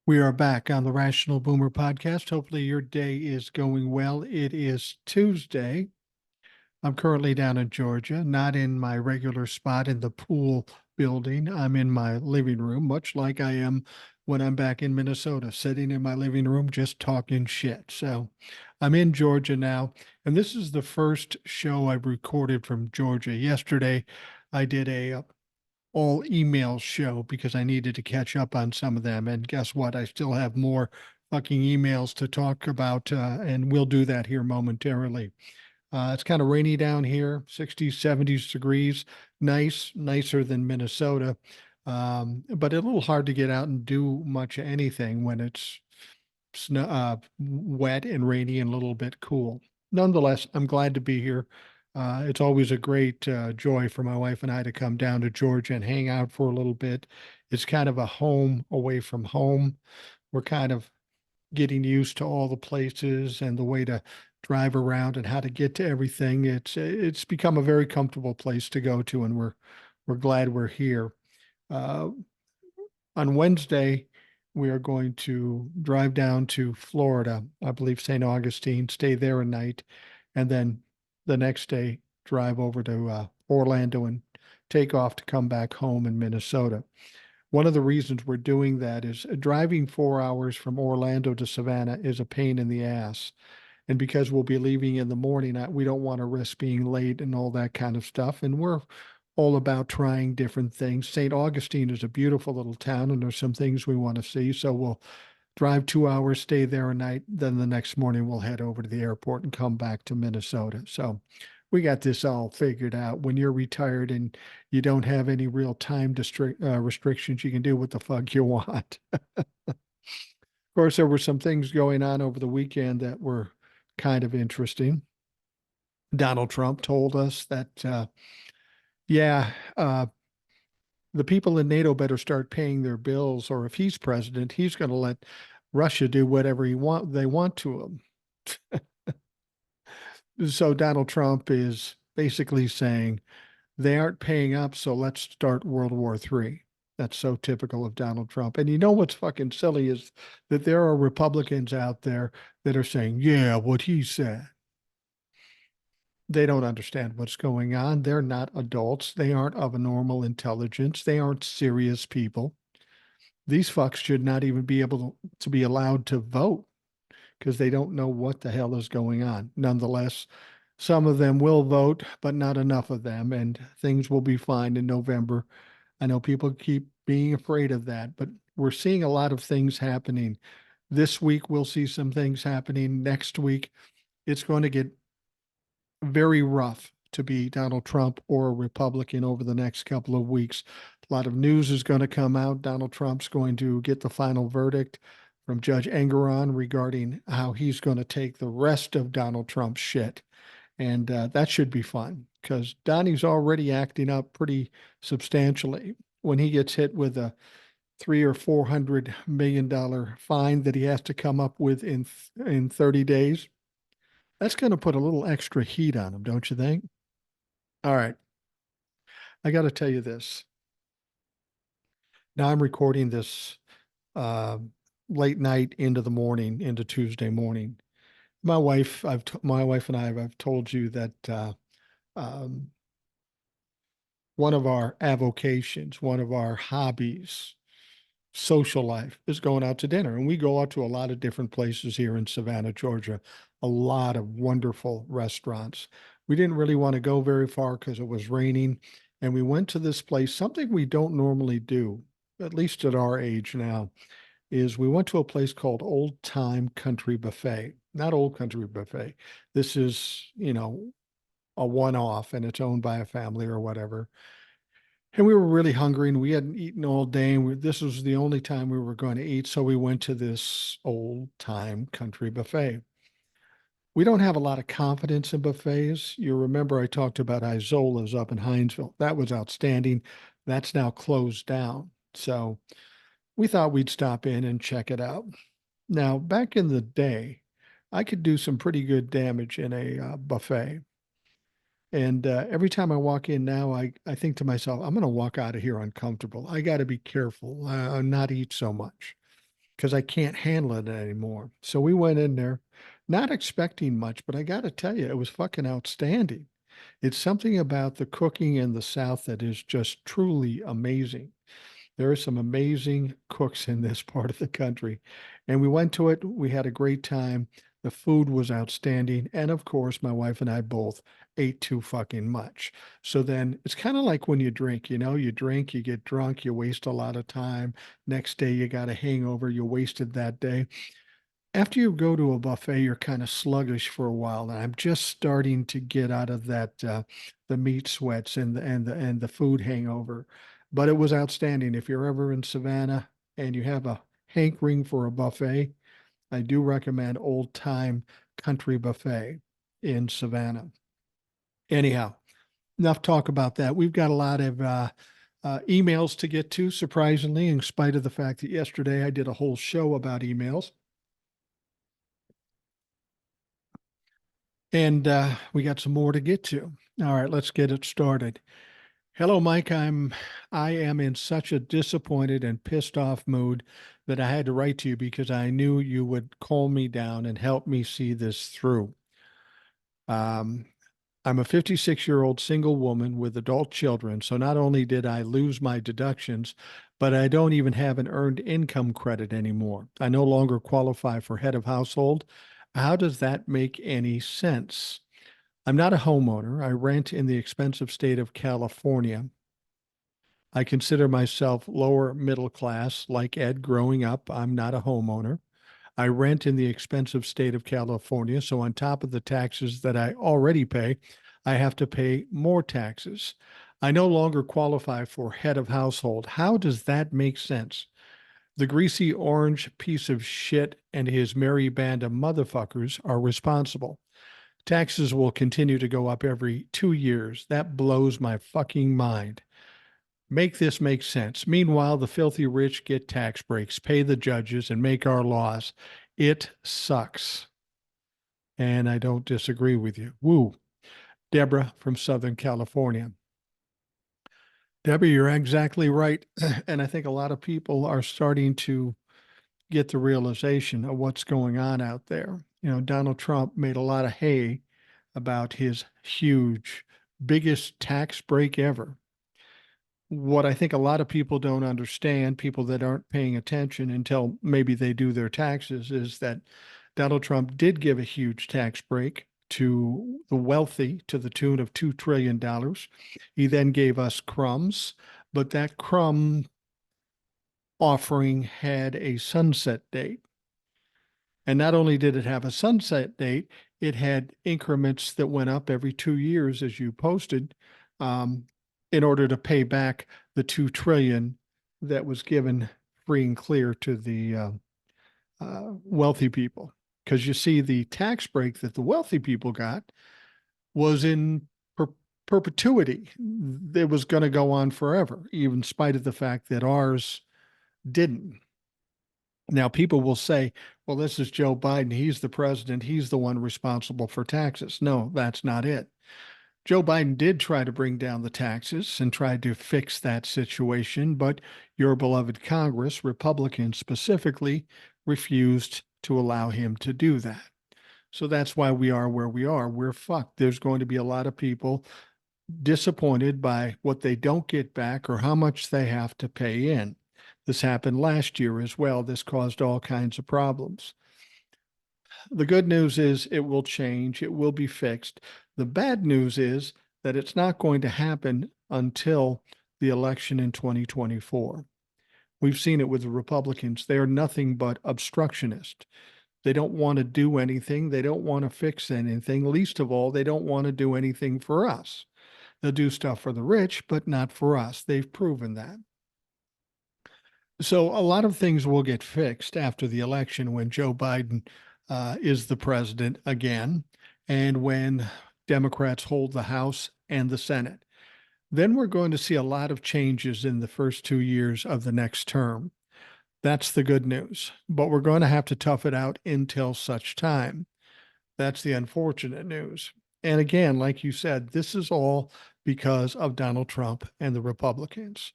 We are back on the Rational Boomer podcast. Hopefully, your day is going well. It is Tuesday. I'm currently down in Georgia, not in my regular spot in the pool building. I'm in my living room, much like I am when I'm back in Minnesota, sitting in my living room just talking shit. So I'm in Georgia now, and this is the first show I've recorded from Georgia. Yesterday, I did a all email show because I needed to catch up on some of them. And guess what? I still have more fucking emails to talk about, and we'll do that here momentarily. It's kind of rainy down here, 60s, 70s degrees, nicer than Minnesota, but a little hard to get out and do much anything when it's wet and rainy and a little bit cool. Nonetheless, I'm glad to be here. It's always a great joy for my wife and I to come down to Georgia and hang out for a little bit. It's kind of a home away from home. We're kind of getting used to all the places and the way to drive around and how to get to everything. It's become a very comfortable place to go to, and we're glad we're here. Uh, on Wednesday, we are going to drive down to Florida, I believe St. Augustine, stay there a night, and then the next day drive over to Orlando and take off to come back home in Minnesota. One of the reasons we're doing that is driving 4 hours from Orlando to Savannah is a pain in the ass. And because we'll be leaving in the morning, we don't want to risk being late and all that kind of stuff. And we're all about trying different things. St. Augustine is a beautiful little town, and there's some things we want to see. So we'll drive 2 hours, stay there a night. Then the next morning, we'll head over to the airport and come back to Minnesota. So we got this all figured out. When you're retired and you don't have any real time restrictions, you can do what the fuck you want. Of course, there were some things going on over the weekend that were kind of interesting. Donald Trump told us that, yeah, the people in NATO better start paying their bills, or if he's president, he's going to let Russia do whatever they want to him. So Donald Trump is basically saying they aren't paying up, so let's start World War III. That's so typical of Donald Trump. And you know what's fucking silly is that there are Republicans out there that are saying, yeah, what he said. They don't understand what's going on. They're not adults. They aren't of a normal intelligence. They aren't serious people. These fucks should not even be able to be allowed to vote because they don't know what the hell is going on. Nonetheless, some of them will vote, but not enough of them, and things will be fine in November. I know people keep being afraid of that, but we're seeing a lot of things happening. This week, we'll see some things happening. Next week, it's going to get very rough to be Donald Trump or a Republican over the next couple of weeks. A lot of news is going to come out. Donald Trump's going to get the final verdict from Judge Engeron regarding how he's going to take the rest of Donald Trump's shit. And that should be fun because Donnie's already acting up pretty substantially. When he gets hit with a $300 or $400 million fine that he has to come up with in 30 days, that's going to put a little extra heat on him, don't you think? All right. I got to tell you this. Now I'm recording this uh, late night into the morning, into Tuesday morning. My wife and I've told you that um, one of our avocations, one of our hobbies, social life is going out to dinner. And we go out to a lot of different places here in Savannah, Georgia, a lot of wonderful restaurants. We didn't really want to go very far because it was raining. And we went to this place, something we don't normally do, at least at our age now, is we went to a place called Old Time Country Buffet. Not Old Country Buffet. This is, a one off and it's owned by a family or whatever. And we were really hungry and we hadn't eaten all day. And this was the only time we were going to eat. So we went to this old time country buffet. We don't have a lot of confidence in buffets. You remember I talked about Isola's up in Hinesville. That was outstanding. That's now closed down. So we thought we'd stop in and check it out. Now, back in the day, I could do some pretty good damage in a buffet. And every time I walk in now, I think to myself, I'm going to walk out of here uncomfortable. I got to be careful, not eat so much. because I can't handle it anymore. So we went in there, not expecting much, but I got to tell you, it was fucking outstanding. It's something about the cooking in the South that is just truly amazing. There are some amazing cooks in this part of the country. And we went to it. We had a great time. The food was outstanding. And of course, my wife and I both ate too fucking much. So then it's kind of like when you drink, you drink, you get drunk, you waste a lot of time. Next day, you got a hangover, you wasted that day. After you go to a buffet, you're kind of sluggish for a while, and I'm just starting to get out of that the meat sweats and the food hangover. But it was outstanding. If you're ever in Savannah and you have a hankering for a buffet, I do recommend Old Time Country Buffet in Savannah. Anyhow, enough talk about that. We've got a lot of emails to get to, surprisingly, in spite of the fact that yesterday I did a whole show about emails. And we got some more to get to. All right, let's get it started. Hello, Mike. I am in such a disappointed and pissed off mood that I had to write to you because I knew you would calm me down and help me see this through. Um, I'm a 56-year-old single woman with adult children, so not only did I lose my deductions, but I don't even have an earned income credit anymore. I no longer qualify for head of household. How does that make any sense? I'm not a homeowner. I rent in the expensive state of California. I consider myself lower middle class. Like Ed growing up, I'm not a homeowner. I rent in the expensive state of California. So, on top of the taxes that I already pay, I have to pay more taxes. I no longer qualify for head of household. How does that make sense? The greasy orange piece of shit and his merry band of motherfuckers are responsible. Taxes will continue to go up every 2 years. That blows my fucking mind. Make this make sense. Meanwhile, the filthy rich get tax breaks, pay the judges, and make our laws. It sucks. And I don't disagree with you. Woo. Deborah from Southern California. Deborah, you're exactly right. And I think a lot of people are starting to get the realization of what's going on out there. Donald Trump made a lot of hay about his huge, biggest tax break ever. What I think a lot of people don't understand, people that aren't paying attention until maybe they do their taxes, is that Donald Trump did give a huge tax break to the wealthy to the tune of $2 trillion. He then gave us crumbs, but that crumb offering had a sunset date. And not only did it have a sunset date, it had increments that went up every 2 years, as you posted, in order to pay back the 2 trillion that was given free and clear to the wealthy people. Because you see, the tax break that the wealthy people got was in perpetuity. It was going to go on forever, even in spite of the fact that ours didn't. Now, people will say, well, this is Joe Biden. He's the president. He's the one responsible for taxes. No, that's not it. Joe Biden did try to bring down the taxes and tried to fix that situation, but your beloved Congress, Republicans specifically, refused to allow him to do that. So that's why we are where we are. We're fucked. There's going to be a lot of people disappointed by what they don't get back or how much they have to pay in. This happened last year as well. This caused all kinds of problems. The good news is it will change, it will be fixed. The bad news is that it's not going to happen until the election in 2024. We've seen it with the Republicans. They are nothing but obstructionist. They don't want to do anything. They don't want to fix anything. Least of all, they don't want to do anything for us. They'll do stuff for the rich, but not for us. They've proven that. So a lot of things will get fixed after the election when Joe Biden is the president again, and when Democrats hold the House and the Senate. Then we're going to see a lot of changes in the first 2 years of the next term. That's the good news. But we're going to have to tough it out until such time. That's the unfortunate news. And again, like you said, this is all because of Donald Trump and the Republicans.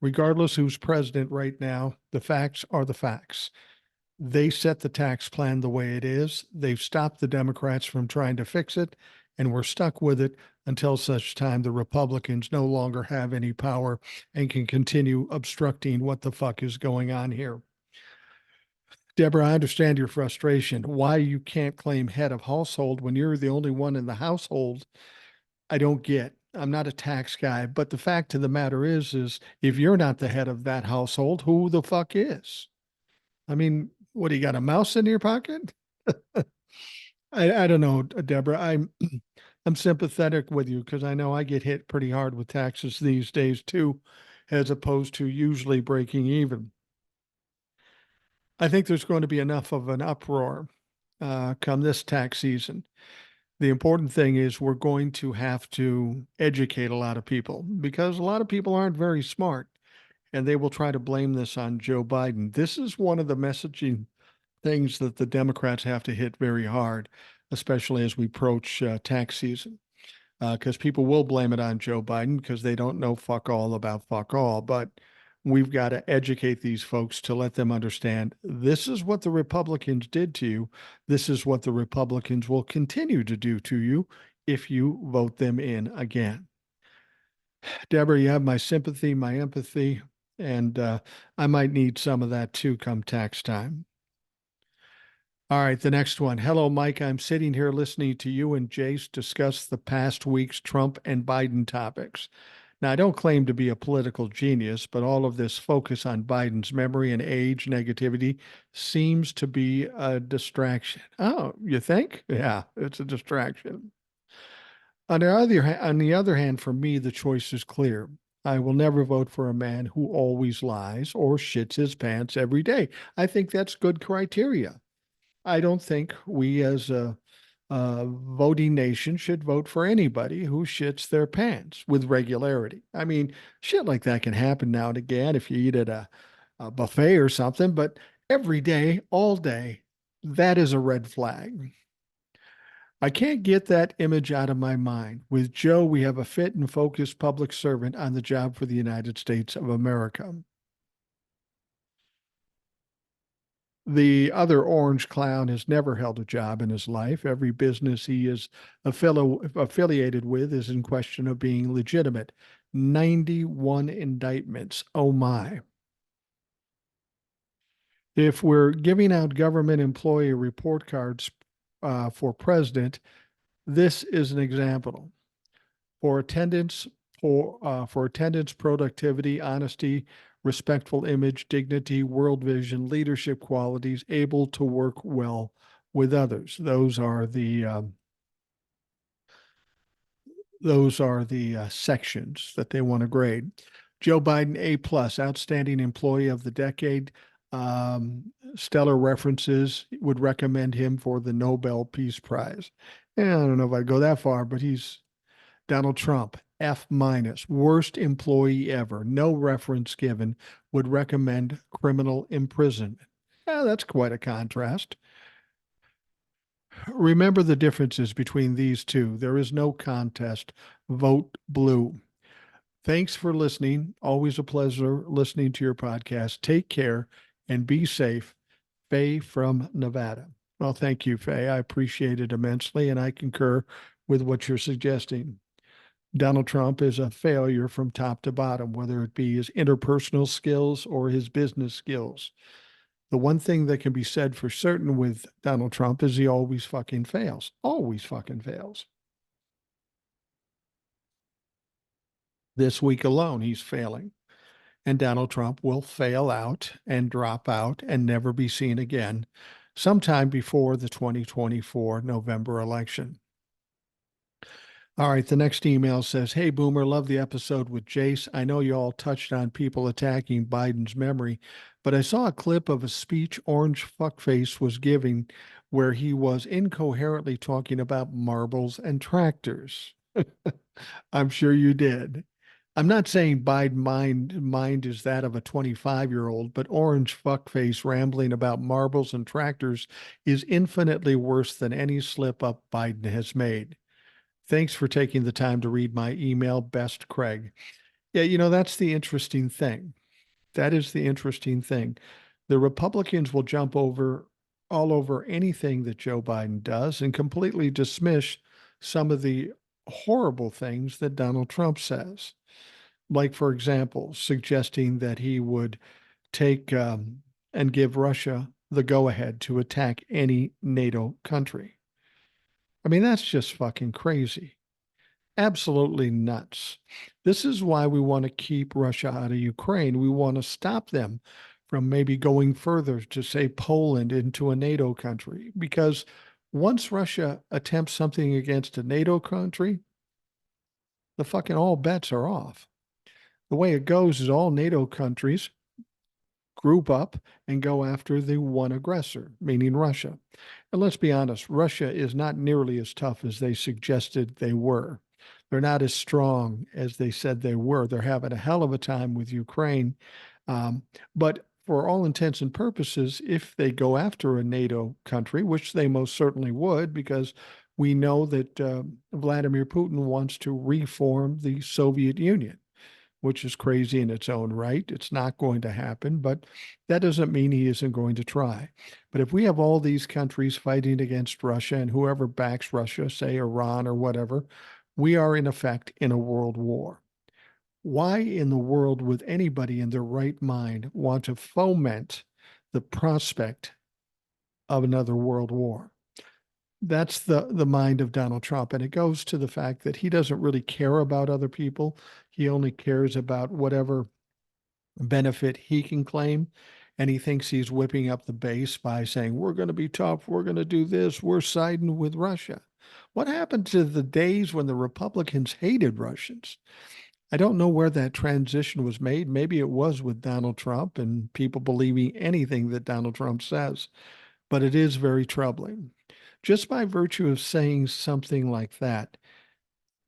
Regardless who's president right now, the facts are the facts. They set the tax plan the way it is. They've stopped the Democrats from trying to fix it, and we're stuck with it until such time the Republicans no longer have any power and can continue obstructing what the fuck is going on here. Deborah, I understand your frustration. Why you can't claim head of household when you're the only one in the household, I don't get. I'm not a tax guy, but the fact of the matter is if you're not the head of that household, who the fuck is? I mean, what do you got, a mouse in your pocket? I don't know, Deborah. I'm sympathetic with you because I know I get hit pretty hard with taxes these days too, as opposed to usually breaking even. I think there's going to be enough of an uproar come this tax season. The important thing is we're going to have to educate a lot of people because a lot of people aren't very smart and they will try to blame this on Joe Biden. This is one of the messaging things that the Democrats have to hit very hard, especially as we approach tax season. Because people will blame it on Joe Biden because they don't know fuck all about fuck all. But we've got to educate these folks to let them understand this is what the Republicans did to you. This is what the Republicans will continue to do to you if you vote them in again. Deborah, you have my sympathy, my empathy, and I might need some of that too come tax time. All right, the next one. Hello, Mike. I'm sitting here listening to you and Jace discuss the past week's Trump and Biden topics. Now, I don't claim to be a political genius, but all of this focus on Biden's memory and age negativity seems to be a distraction. Oh, you think? Yeah, it's a distraction. On the other hand, for me, the choice is clear. I will never vote for a man who always lies or shits his pants every day. I think that's good criteria. I don't think we as a voting nation should vote for anybody who shits their pants with regularity. I mean, shit like that can happen now and again if you eat at a buffet or something, but every day, all day, that is a red flag. I can't get that image out of my mind. With Joe, we have a fit and focused public servant on the job for the United States of America. The other orange clown has never held a job in his life. Every business he is affiliated with is in question of being legitimate. 91 indictments. Oh my. If we're giving out government employee report cards for president, this is an example. For attendance, for attendance, productivity, honesty, respectful image, dignity, world vision, leadership qualities, able to work well with others. Those are the sections that they want to grade. Joe Biden, A plus, outstanding employee of the decade. Stellar references would recommend him for the Nobel Peace Prize. Yeah, I don't know if I'd go that far, but he's Donald Trump, F minus, worst employee ever, no reference given, would recommend criminal imprisonment. Yeah, that's quite a contrast. Remember the differences between these two. There is no contest. Vote blue. Thanks for listening. Always a pleasure listening to your podcast. Take care and be safe. Faye from Nevada. Well, thank you, Faye. I appreciate it immensely, and I concur with what you're suggesting. Donald Trump is a failure from top to bottom, whether it be his interpersonal skills or his business skills. The one thing that can be said for certain with Donald Trump is he always fucking fails. Always fucking fails. This week alone, he's failing. And Donald Trump will fail out and drop out and never be seen again sometime before the 2024 November election. All right, the next email says, Hey, Boomer, love the episode with Jace. I know you all touched on people attacking Biden's memory, but I saw a clip of a speech Orange Fuckface was giving where he was incoherently talking about marbles and tractors. I'm sure you did. I'm not saying Biden mind is that of a 25-year-old, but Orange Fuckface rambling about marbles and tractors is infinitely worse than any slip up Biden has made. Thanks for taking the time to read my email, Best Craig. Yeah, that's the interesting thing. That is the interesting thing. The Republicans will jump over all over anything that Joe Biden does and completely dismiss some of the horrible things that Donald Trump says. Like, for example, suggesting that he would take and give Russia the go ahead to attack any NATO country. I mean, that's just fucking crazy. Absolutely nuts. This is why we want to keep Russia out of Ukraine. We want to stop them from maybe going further to, say, Poland into a NATO country. Because once Russia attempts something against a NATO country, the fucking all bets are off. The way it goes is all NATO countries group up and go after the one aggressor, meaning Russia. And let's be honest, Russia is not nearly as tough as they suggested they were. They're not as strong as they said they were. They're having a hell of a time with Ukraine. But for all intents and purposes, if they go after a NATO country, which they most certainly would, because we know that Vladimir Putin wants to reform the Soviet Union, which is crazy in its own right. It's not going to happen, but that doesn't mean he isn't going to try. But if we have all these countries fighting against Russia and whoever backs Russia, say Iran or whatever, we are in effect in a world war. Why in the world would anybody in their right mind want to foment the prospect of another world war? That's the mind of Donald Trump. And it goes to the fact that he doesn't really care about other people. He only cares about whatever benefit he can claim. And he thinks he's whipping up the base by saying, we're going to be tough. We're going to do this. We're siding with Russia. What happened to the days when the Republicans hated Russians? I don't know where that transition was made. Maybe it was with Donald Trump and people believing anything that Donald Trump says, but it is very troubling. Just by virtue of saying something like that,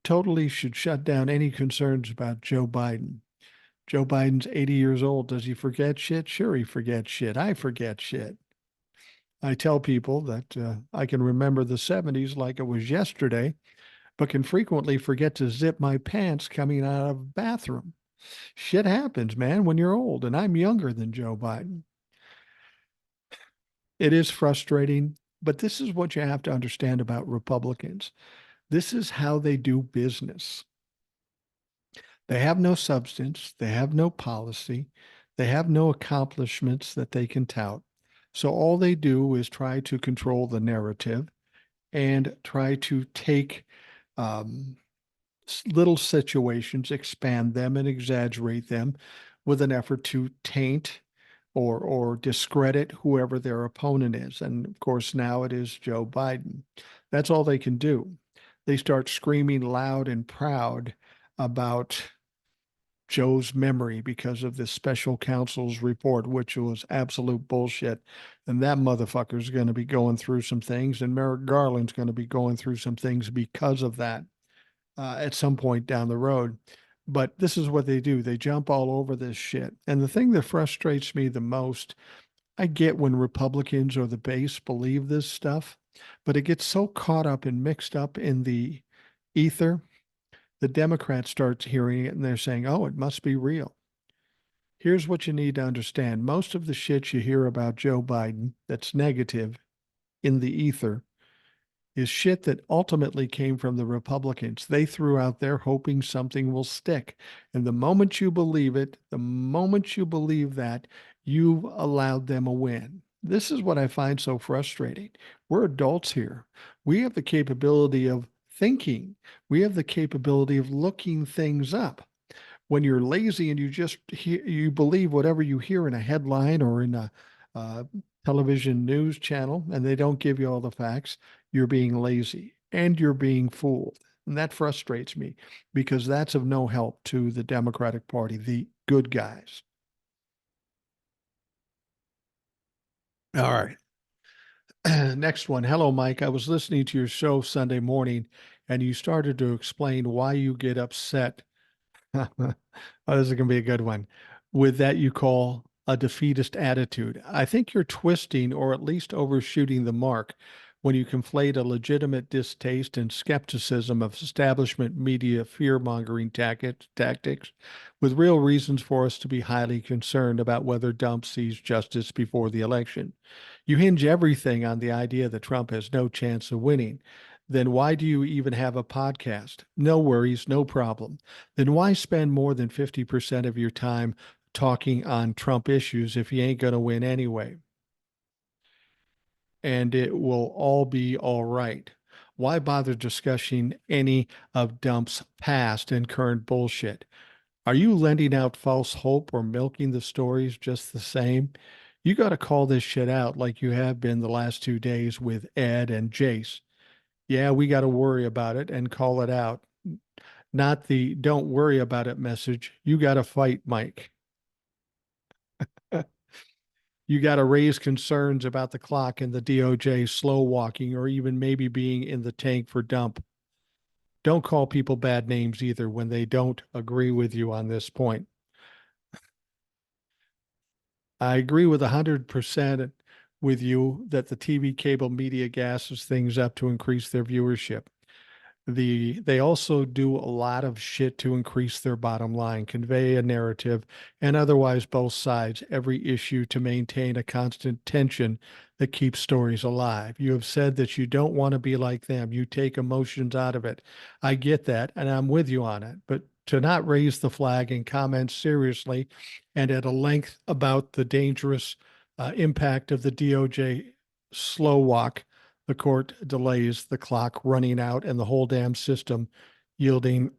totally should shut down any concerns about Joe Biden. Joe Biden's 80 years old. Does he forget shit? Sure, he forgets shit. I forget shit. I tell people that I can remember the 70s like it was yesterday, but can frequently forget to zip my pants coming out of a bathroom. Shit happens, man, when you're old, and I'm younger than Joe Biden. It is frustrating, but this is what you have to understand about Republicans. This is how they do business. They have no substance, they have no policy, they have no accomplishments that they can tout. So all they do is try to control the narrative and try to take um, little situations, expand them and exaggerate them with an effort to taint or discredit whoever their opponent is. And of course, now it is Joe Biden. That's all they can do. They start screaming loud and proud about Joe's memory because of this special counsel's report, which was absolute bullshit. And that motherfucker's going to be going through some things, and Merrick Garland's going to be going through some things because of that at some point down the road. But this is what they do. They jump all over this shit. And the thing that frustrates me the most, I get when Republicans or the base believe this stuff, but it gets so caught up and mixed up in the ether. The Democrats start hearing it and they're saying, oh, it must be real. Here's what you need to understand. Most of the shit you hear about Joe Biden that's negative in the ether is shit that ultimately came from the Republicans. They threw out there hoping something will stick. And the moment you believe it, the moment you believe that, you've allowed them a win. This is what I find so frustrating. We're adults here. We have the capability of thinking. We have the capability of looking things up. When you're lazy and you believe whatever you hear in a headline or in a television news channel and they don't give you all the facts, you're being lazy and you're being fooled. And that frustrates me because that's of no help to the Democratic Party, the good guys. All right. Next one. Hello, Mike. I was listening to your show Sunday morning and you started to explain why you get upset. Oh, this is going to be a good one. With that you call a defeatist attitude. I think you're twisting or at least overshooting the mark. when you conflate a legitimate distaste and skepticism of establishment media fear-mongering tactics with real reasons for us to be highly concerned about whether Trump sees justice before the election. You hinge everything on the idea that Trump has no chance of winning. Then why do you even have a podcast? No worries, no problem. Then why spend more than 50% of your time talking on Trump issues if he ain't going to win anyway? And it will all be all right. Why bother discussing any of Trump's past and current bullshit? Are you lending out false hope or milking the stories just the same? You got to call this shit out like you have been the last 2 days with Ed and Jace. Yeah, we got to worry about it and call it out. Not the don't worry about it message. You got to fight, Mike. You got to raise concerns about the clock and the DOJ slow walking or even maybe being in the tank for dump. Don't call people bad names either when they don't agree with you on this point. I agree with 100% with you that the TV cable media gasses things up to increase their viewership. They also do a lot of shit to increase their bottom line, convey a narrative, and otherwise both sides every issue to maintain a constant tension that keeps stories alive. You have said that you don't want to be like them. You take emotions out of it. I get that, and I'm with you on it. But to not raise the flag and comment seriously and at a length about the dangerous impact of the DOJ slow walk, the court delays, the clock running out, and the whole damn system yielding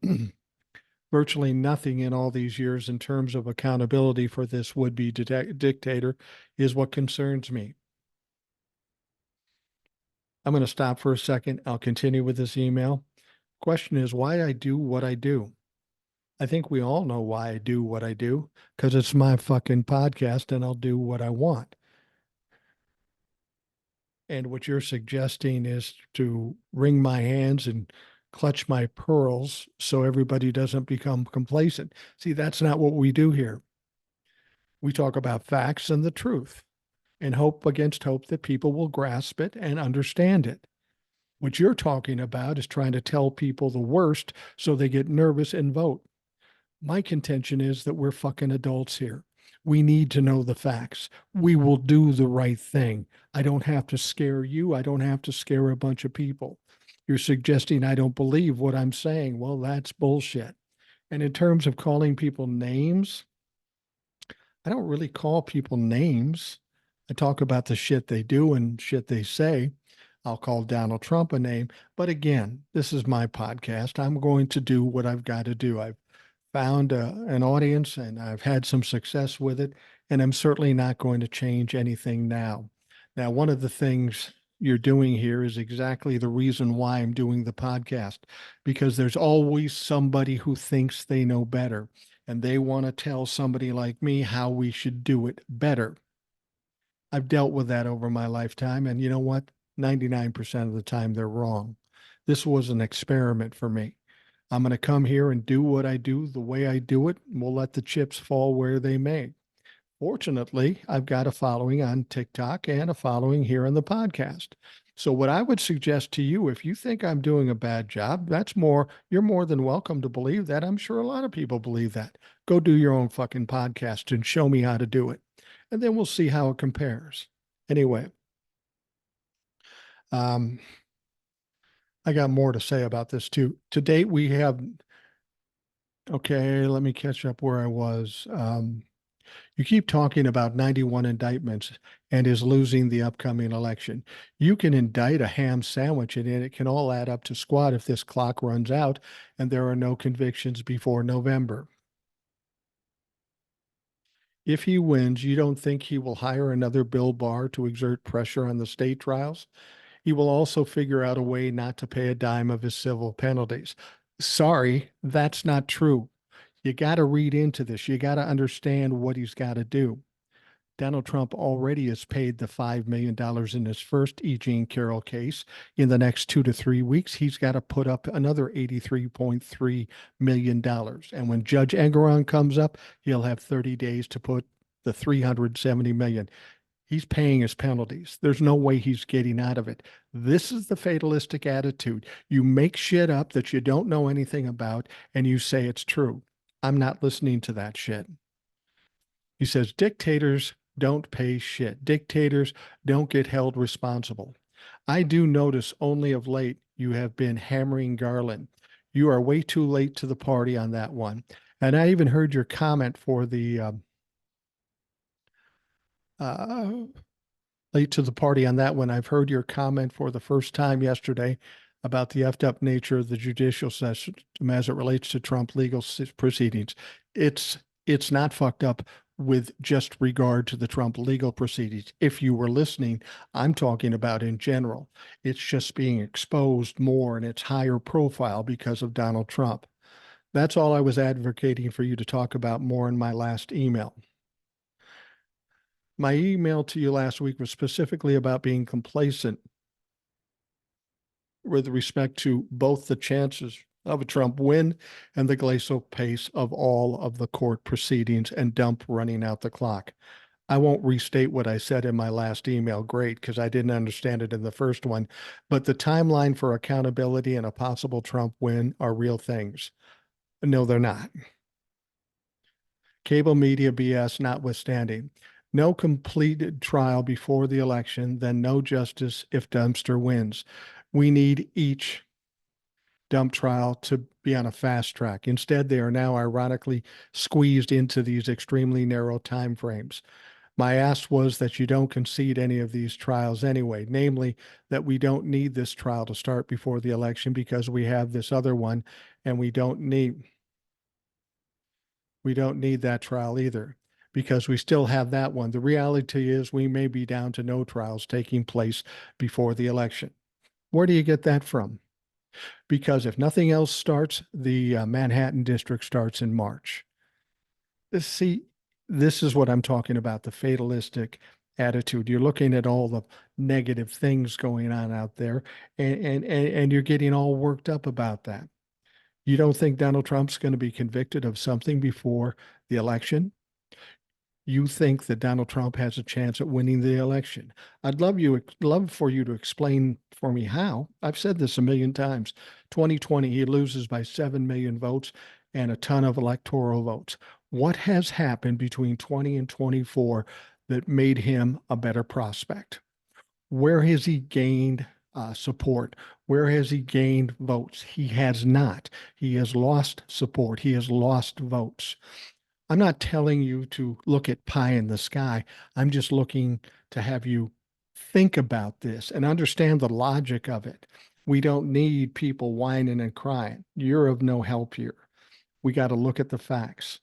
virtually nothing in all these years in terms of accountability for this would-be dictator is what concerns me. I'm going to stop for a second. I'll continue with this email. Question is why I do what I do. I think we all know why I do what I do, because it's my fucking podcast and I'll do what I want. And what you're suggesting is to wring my hands and clutch my pearls so everybody doesn't become complacent. See, that's not what we do here. We talk about facts and the truth and hope against hope that people will grasp it and understand it. What you're talking about is trying to tell people the worst so they get nervous and vote. My contention is that we're fucking adults here. We need to know the facts. We will do the right thing. I don't have to scare you. I don't have to scare a bunch of people. You're suggesting I don't believe what I'm saying. Well, that's bullshit. And in terms of calling people names, I don't really call people names. I talk about the shit they do and shit they say. I'll call Donald Trump a name. But again, this is my podcast. I'm going to do what I've got to do. I've found an audience and I've had some success with it. And I'm certainly not going to change anything now. Now, one of the things you're doing here is exactly the reason why I'm doing the podcast, because there's always somebody who thinks they know better and they want to tell somebody like me how we should do it better. I've dealt with that over my lifetime. And you know what? 99% of the time, they're wrong. This was an experiment for me. I'm going to come here and do what I do the way I do it. And we'll let the chips fall where they may. Fortunately, I've got a following on TikTok and a following here on the podcast. So what I would suggest to you, if you think I'm doing a bad job, you're more than welcome to believe that. I'm sure a lot of people believe that. Go do your own fucking podcast and show me how to do it. And then we'll see how it compares. Anyway, I got more to say about this too. To date, we have, okay, let me catch up where I was. You keep talking about 91 indictments and is losing the upcoming election. You can indict a ham sandwich and it can all add up to squat if this clock runs out and there are no convictions before November. If he wins, you don't think he will hire another Bill Barr to exert pressure on the state trials? He will also figure out a way not to pay a dime of his civil penalties. Sorry, that's not true. You got to read into this. You got to understand what he's got to do. Donald Trump already has paid the $5 million in his first E. Jean Carroll case. In the next 2 to 3 weeks, he's got to put up another $83.3 million. And when Judge Engoron comes up, he'll have 30 days to put the $370 million. He's paying his penalties. There's no way he's getting out of it. This is the fatalistic attitude. You make shit up that you don't know anything about and you say it's true. I'm not listening to that shit. He says dictators don't pay shit. Dictators don't get held responsible. I do notice only of late you have been hammering Garland. You are way too late to the party on that one. And I even heard your comment for the uh, late to the party on that one. I've heard your comment for the first time yesterday about the effed up nature of the judicial system as it relates to Trump legal proceedings. It's not fucked up with just regard to the Trump legal proceedings. If you were listening, I'm talking about in general. It's just being exposed more and it's higher profile because of Donald Trump. That's all I was advocating for you to talk about more in my last email. My email to you last week was specifically about being complacent with respect to both the chances of a Trump win and the glacial pace of all of the court proceedings and dump running out the clock. I won't restate what I said in my last email. Great, because I didn't understand it in the first one. But the timeline for accountability and a possible Trump win are real things. No, they're not. Cable media BS notwithstanding. No completed trial before the election, then no justice if Dempster wins. We need each dump trial to be on a fast track. Instead, they are now ironically squeezed into these extremely narrow time frames. My ask was that you don't concede any of these trials anyway, namely that we don't need this trial to start before the election because we have this other one and we don't need that trial either because we still have that one. The reality is we may be down to no trials taking place before the election. Where do you get that from? Because if nothing else starts, the Manhattan district starts in March. See, this is what I'm talking about, the fatalistic attitude. You're looking at all the negative things going on out there, and you're getting all worked up about that. You don't think Donald Trump's going to be convicted of something before the election? You think that Donald Trump has a chance at winning the election. I'd love for you to explain for me how. I've said this a million times. 2020, he loses by 7 million votes and a ton of electoral votes. What has happened between 20 and 24 that made him a better prospect? Where has he gained support? Where has he gained votes? He has not. He has lost support. He has lost votes. I'm not telling you to look at pie in the sky. I'm just looking to have you think about this and understand the logic of it. We don't need people whining and crying. You're of no help here. We got to look at the facts.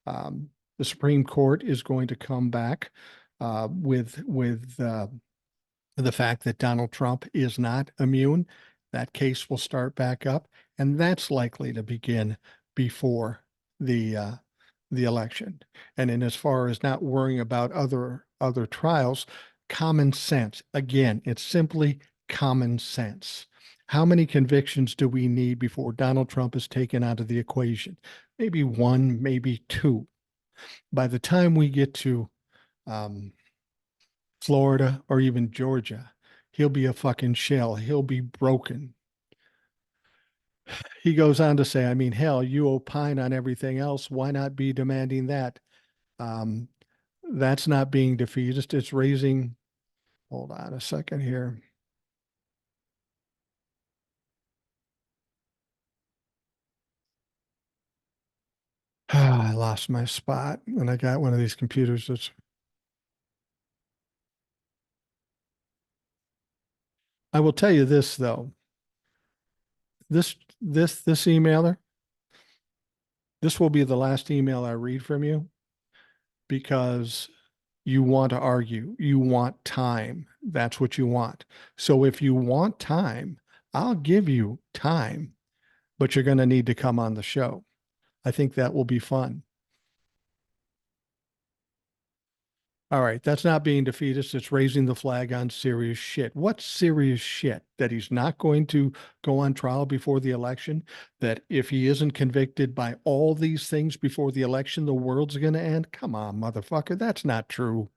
The Supreme Court is going to come back with the fact that Donald Trump is not immune. That case will start back up, and that's likely to begin before the election. And in as far as not worrying about other trials, common sense. Again, it's simply common sense. How many convictions do we need before Donald Trump is taken out of the equation? Maybe one, maybe two. By the time we get to Florida or even Georgia, he'll be a fucking shell. He'll be broken. He goes on to say, I mean, hell, you opine on everything else. Why not be demanding that? Um, that's not being defeatist. It's raising, hold on a second here. I lost my spot and I got one of these computers that's, I will tell you this though. This emailer, this will be the last email I read from you because you want to argue. You want time. That's what you want. So if you want time, I'll give you time, but you're going to need to come on the show. I think that will be fun. All right, that's not being defeatist. It's raising the flag on serious shit. What serious shit? That he's not going to go on trial before the election? That if he isn't convicted by all these things before the election, the world's going to end? Come on, motherfucker. That's not true.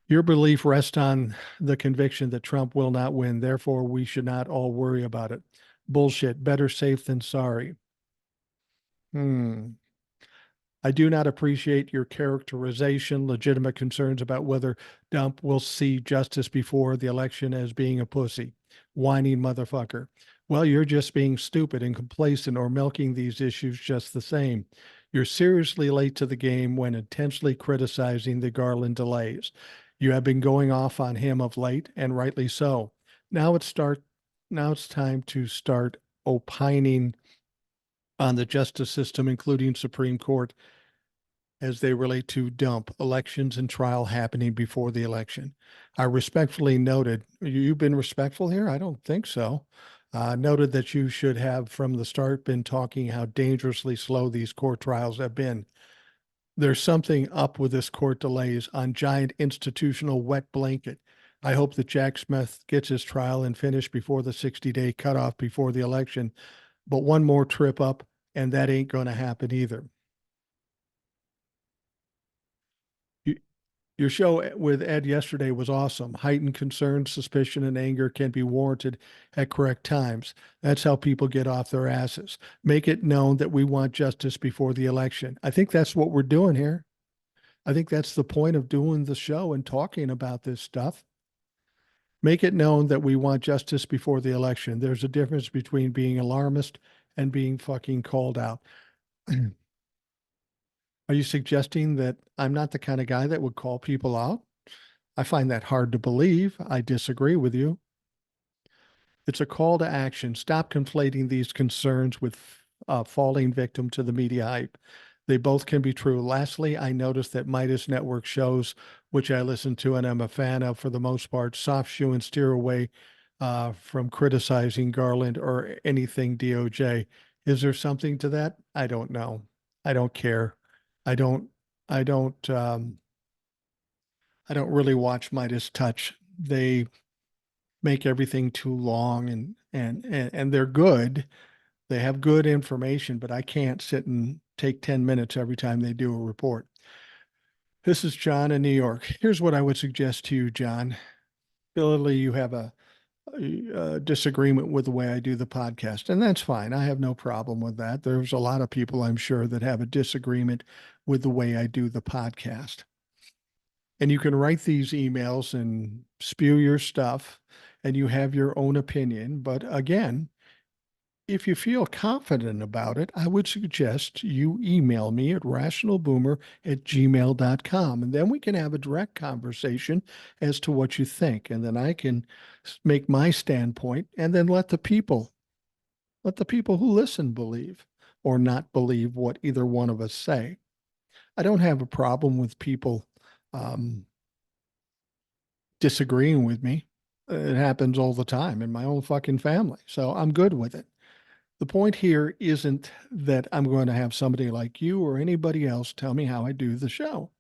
Your belief rests on the conviction that Trump will not win. Therefore, we should not all worry about it. Bullshit. Better safe than sorry. Hmm. I do not appreciate your characterization, legitimate concerns about whether Dump will see justice before the election as being a pussy. Whiny motherfucker. Well, you're just being stupid and complacent or milking these issues just the same. You're seriously late to the game when intensely criticizing the Garland delays. You have been going off on him of late, and rightly so. Now it's start now it's time to start opining on the justice system, including Supreme Court as they relate to dump elections and trial happening before the election. I respectfully noted, you've been respectful here? I don't think so. Noted that you should have from the start been talking how dangerously slow these court trials have been. There's something up with this court delays on giant institutional wet blanket. I hope that Jack Smith gets his trial and finished before the 60-day cutoff before the election. But one more trip up, and that ain't going to happen either. Your show with Ed yesterday was awesome. Heightened concern, suspicion, and anger can be warranted at correct times. That's how people get off their asses. Make it known that we want justice before the election. I think that's what we're doing here. I think that's the point of doing the show and talking about this stuff. Make it known that we want justice before the election. There's a difference between being alarmist and being fucking called out. Are you suggesting that I'm not the kind of guy that would call people out? I find that hard to believe. I disagree with you. It's a call to action. Stop conflating these concerns with falling victim to the media hype. They both can be true. Lastly, I noticed that Midas Network shows, which I listen to and I'm a fan of for the most part, soft shoe and steer away from criticizing Garland or anything DOJ. Is there something to that? I don't know. I don't care. I don't. I don't. I don't really watch Midas Touch. They make everything too long and they're good. They have good information, but I can't sit and take 10 minutes every time they do a report. This is John in New York. Here's what I would suggest to you, John. Clearly, you have a disagreement with the way I do the podcast, and that's fine. I have no problem with that. There's a lot of people, I'm sure, that have a disagreement with the way I do the podcast. And you can write these emails and spew your stuff, and you have your own opinion. But again, if you feel confident about it, I would suggest you email me at rationalboomer@gmail.com. And then we can have a direct conversation as to what you think. And then I can make my standpoint and then let the people who listen believe or not believe what either one of us say. I don't have a problem with people um, disagreeing with me. It happens all the time in my own fucking family. So I'm good with it. The point here isn't that I'm going to have somebody like you or anybody else tell me how I do the show.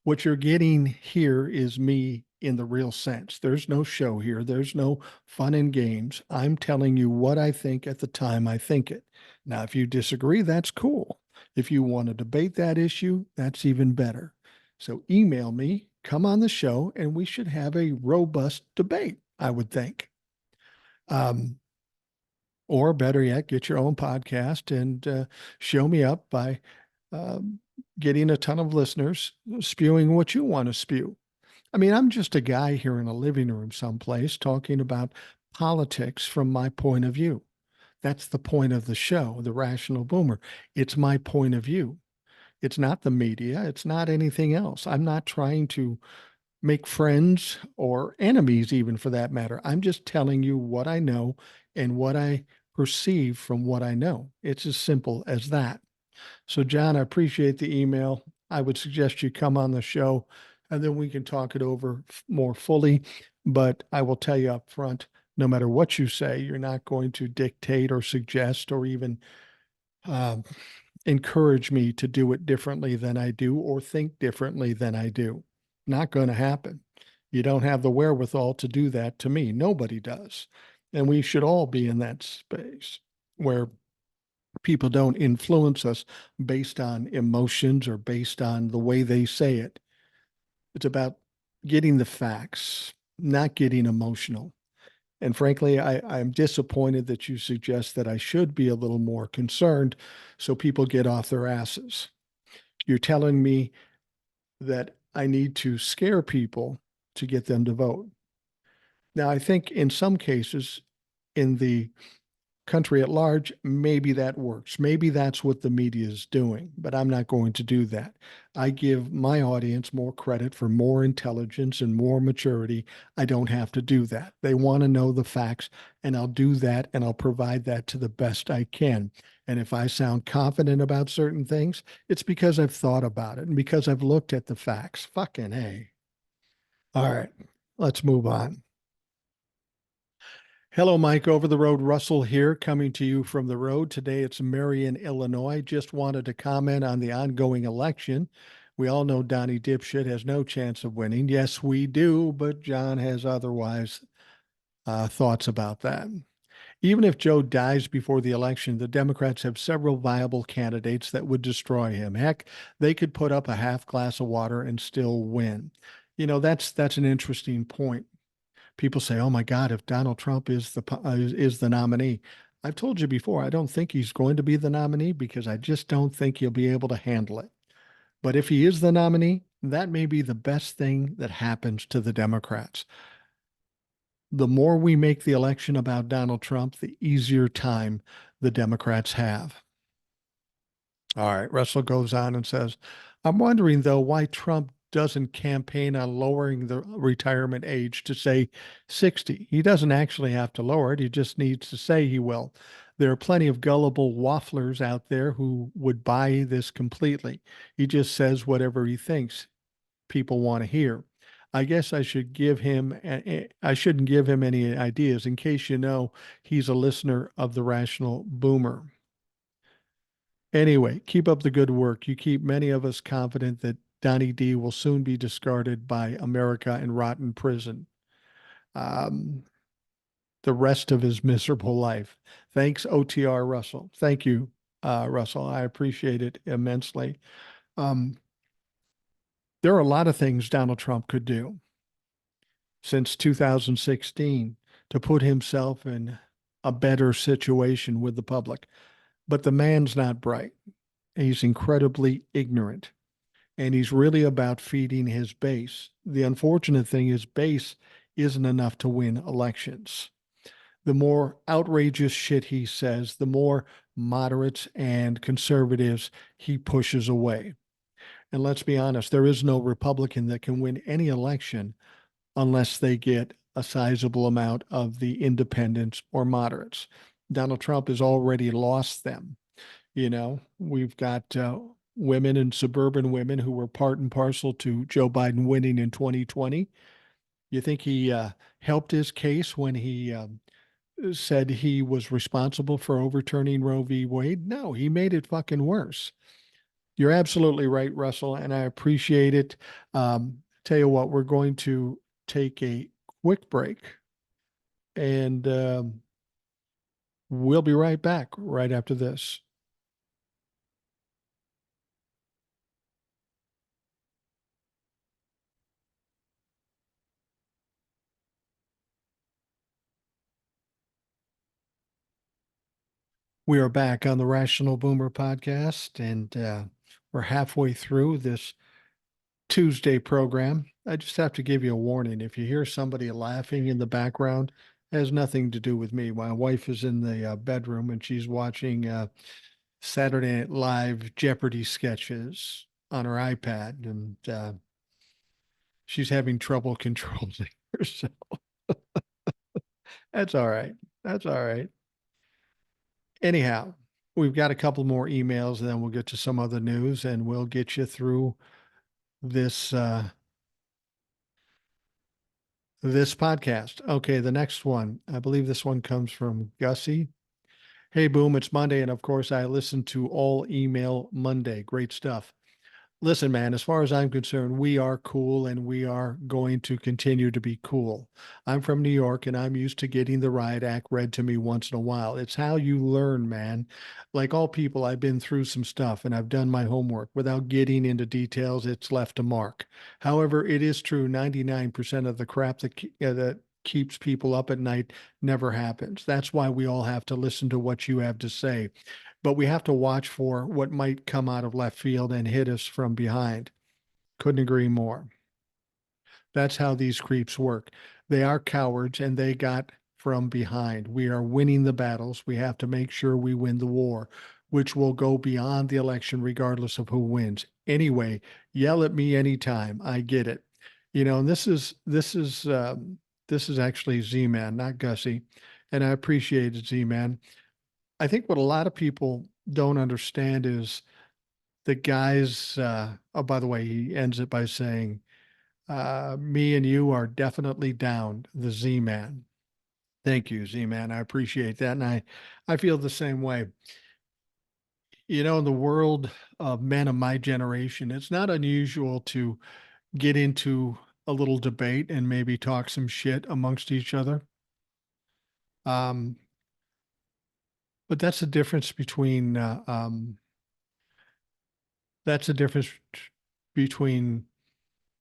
What you're getting here is me in the real sense. There's no show here. There's no fun and games. I'm telling you what I think at the time I think it. Now, if you disagree, that's cool. If you want to debate that issue, that's even better. So email me, come on the show, and we should have a robust debate, I would think. Or better yet, get your own podcast and show me up by getting a ton of listeners spewing what you want to spew. I mean, I'm just a guy here in a living room someplace talking about politics from my point of view. That's the point of the show, The Rational Boomer. It's my point of view. It's not the media. It's not anything else. I'm not trying to make friends or enemies, even for that matter. I'm just telling you what I know and what I perceive from what I know. It's as simple as that. So, John, I appreciate the email. I would suggest you come on the show and then we can talk it over more fully. But I will tell you up front, no matter what you say, you're not going to dictate or suggest or even um, encourage me to do it differently than I do or think differently than I do. Not going to happen. You don't have the wherewithal to do that to me. Nobody does. And we should all be in that space where people don't influence us based on emotions or based on the way they say it. It's about getting the facts, not getting emotional. And frankly, I'm disappointed that you suggest that I should be a little more concerned so people get off their asses. You're telling me that I need to scare people to get them to vote. Now, I think in some cases, in the country at large, maybe that works. Maybe that's what the media is doing, but I'm not going to do that. I give my audience more credit for more intelligence and more maturity. I don't have to do that. They want to know the facts, and I'll do that and I'll provide that to the best I can. And if I sound confident about certain things, it's because I've thought about it and because I've looked at the facts. Fucking A. All right, let's move on. Hello, Mike. Over the road, Russell here, coming to you from the road. Today it's Marion, Illinois. Just wanted to comment on the ongoing election. We all know Donnie Dipshit has no chance of winning. Yes, we do, but John has otherwise thoughts about that. Even if Joe dies before the election, the Democrats have several viable candidates that would destroy him. Heck, they could put up a half glass of water and still win. That's an interesting point. People say, "Oh my God, if Donald Trump is the nominee." I've told you before, I don't think he's going to be the nominee because I just don't think he'll be able to handle it. But if he is the nominee, that may be the best thing that happens to the Democrats. The more we make the election about Donald Trump, the easier time the Democrats have. All right. Russell goes on and says, I'm wondering, though, why Trump doesn't campaign on lowering the retirement age to, say, 60. He doesn't actually have to lower it. He just needs to say he will. There are plenty of gullible wafflers out there who would buy this completely. He just says whatever he thinks people want to hear. I guess I shouldn't give him any ideas. In case you know, he's a listener of the Rational Boomer. Anyway, keep up the good work. You keep many of us confident that Donnie D will soon be discarded by America and rot in prison um, the rest of his miserable life. Thanks, OTR Russell. Thank you, Russell. I appreciate it immensely. Um, there are a lot of things Donald Trump could do since 2016 to put himself in a better situation with the public. But the man's not bright. He's incredibly ignorant. And he's really about feeding his base. The unfortunate thing is, base isn't enough to win elections. The more outrageous shit he says, the more moderates and conservatives he pushes away. And let's be honest, there is no Republican that can win any election unless they get a sizable amount of the independents or moderates. Donald Trump has already lost them. We've got women and suburban women who were part and parcel to Joe Biden winning in 2020. You think he helped his case when he said he was responsible for overturning Roe v. Wade? No, he made it fucking worse. You're absolutely right, Russell, and I appreciate it. Tell you what, we're going to take a quick break, and we'll be right back right after this. We are back on the Rational Boomer podcast, and we're halfway through this Tuesday program. I just have to give you a warning. If you hear somebody laughing in the background, it has nothing to do with me. My wife is in the bedroom and she's watching Saturday Night Live Jeopardy sketches on her iPad, and she's having trouble controlling herself. That's all right. That's all right. Anyhow, we've got a couple more emails, and then we'll get to some other news, and we'll get you through this this podcast. Okay, the next one. I believe this one comes from Gussie. Hey, Boom, it's Monday, and of course, I listen to All Email Monday. Great stuff. Listen, man, as far as I'm concerned, we are cool and we are going to continue to be cool. I'm from New York and I'm used to getting the riot act read to me once in a while. It's how you learn, man. Like all people, I've been through some stuff and I've done my homework. Without getting into details, it's left a mark. However, it is true 99% of the crap that keeps people up at night never happens. That's why we all have to listen to what you have to say, but we have to watch for what might come out of left field and hit us from behind. Couldn't agree more. That's how these creeps work. They are cowards and they got from behind. We are winning the battles. We have to make sure we win the war, which will go beyond the election regardless of who wins. Anyway, yell at me anytime. I get it. And this is actually Z-Man, not Gussie, and I appreciate it, Z-Man. I think what a lot of people don't understand is the guys. Oh, by the way, he ends it by saying, "Me and you are definitely down." The Z Man. Thank you, Z Man. I appreciate that, and I feel the same way. In the world of men of my generation, it's not unusual to get into a little debate and maybe talk some shit amongst each other. Um, but that's the difference between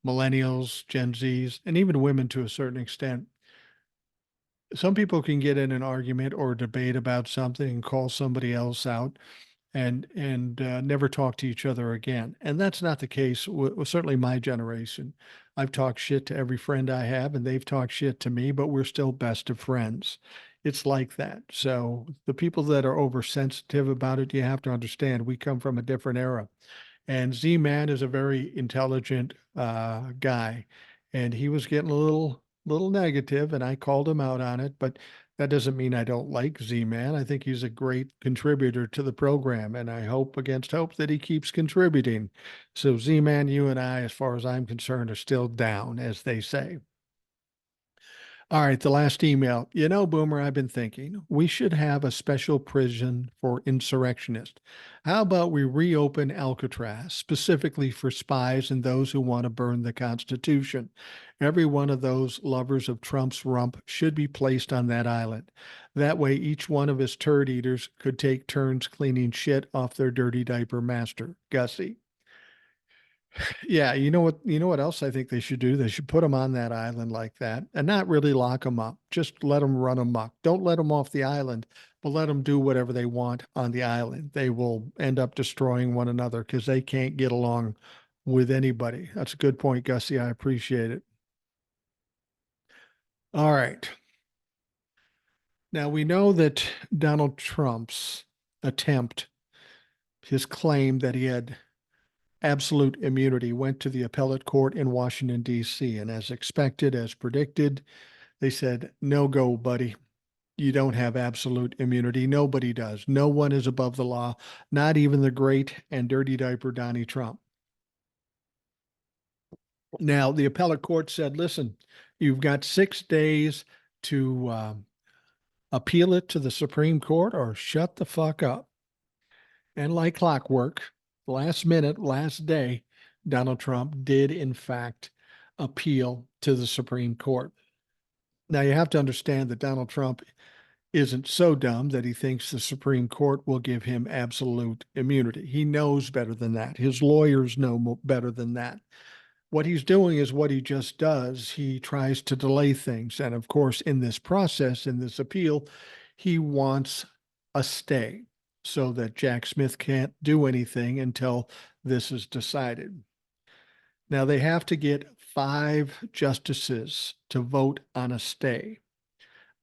millennials, Gen Zs, and even women to a certain extent. Some people can get in an argument or a debate about something and call somebody else out and never talk to each other again. And that's not the case with certainly my generation. I've talked shit to every friend I have, and they've talked shit to me, but we're still best of friends. It's like that. So the people that are oversensitive about it, you have to understand we come from a different era. And Z Man is a very intelligent guy, and he was getting a little negative, and I called him out on it. But that doesn't mean I don't like Z Man. I think he's a great contributor to the program, and I hope against hope that he keeps contributing. So Z Man, you and I, as far as I'm concerned, are still down, as they say. All right, the last email. Boomer, I've been thinking we should have a special prison for insurrectionists. How about we reopen Alcatraz specifically for spies and those who want to burn the Constitution? Every one of those lovers of Trump's rump should be placed on that island. That way, each one of his turd eaters could take turns cleaning shit off their dirty diaper master, Gussie. Yeah, you know what else I think they should do? They should put them on that island like that and not really lock them up. Just let them run amok. Don't let them off the island, but let them do whatever they want on the island. They will end up destroying one another because they can't get along with anybody. That's a good point, Gussie. I appreciate it. All right. Now we know that Donald Trump's attempt, his claim that he had absolute immunity went to the appellate court in Washington, D.C. And as expected, as predicted, they said, no go, buddy. You don't have absolute immunity. Nobody does. No one is above the law, not even the great and dirty diaper Donnie Trump. Now, the appellate court said, listen, you've got 6 days to appeal it to the Supreme Court or shut the fuck up. And like clockwork, last minute, last day, Donald Trump did, in fact, appeal to the Supreme Court. Now, you have to understand that Donald Trump isn't so dumb that he thinks the Supreme Court will give him absolute immunity. He knows better than that. His lawyers know better than that. What he's doing is what he just does. He tries to delay things. And of course, in this process, in this appeal, he wants a stay so that Jack Smith can't do anything until this is decided. Now, they have to get 5 justices to vote on a stay.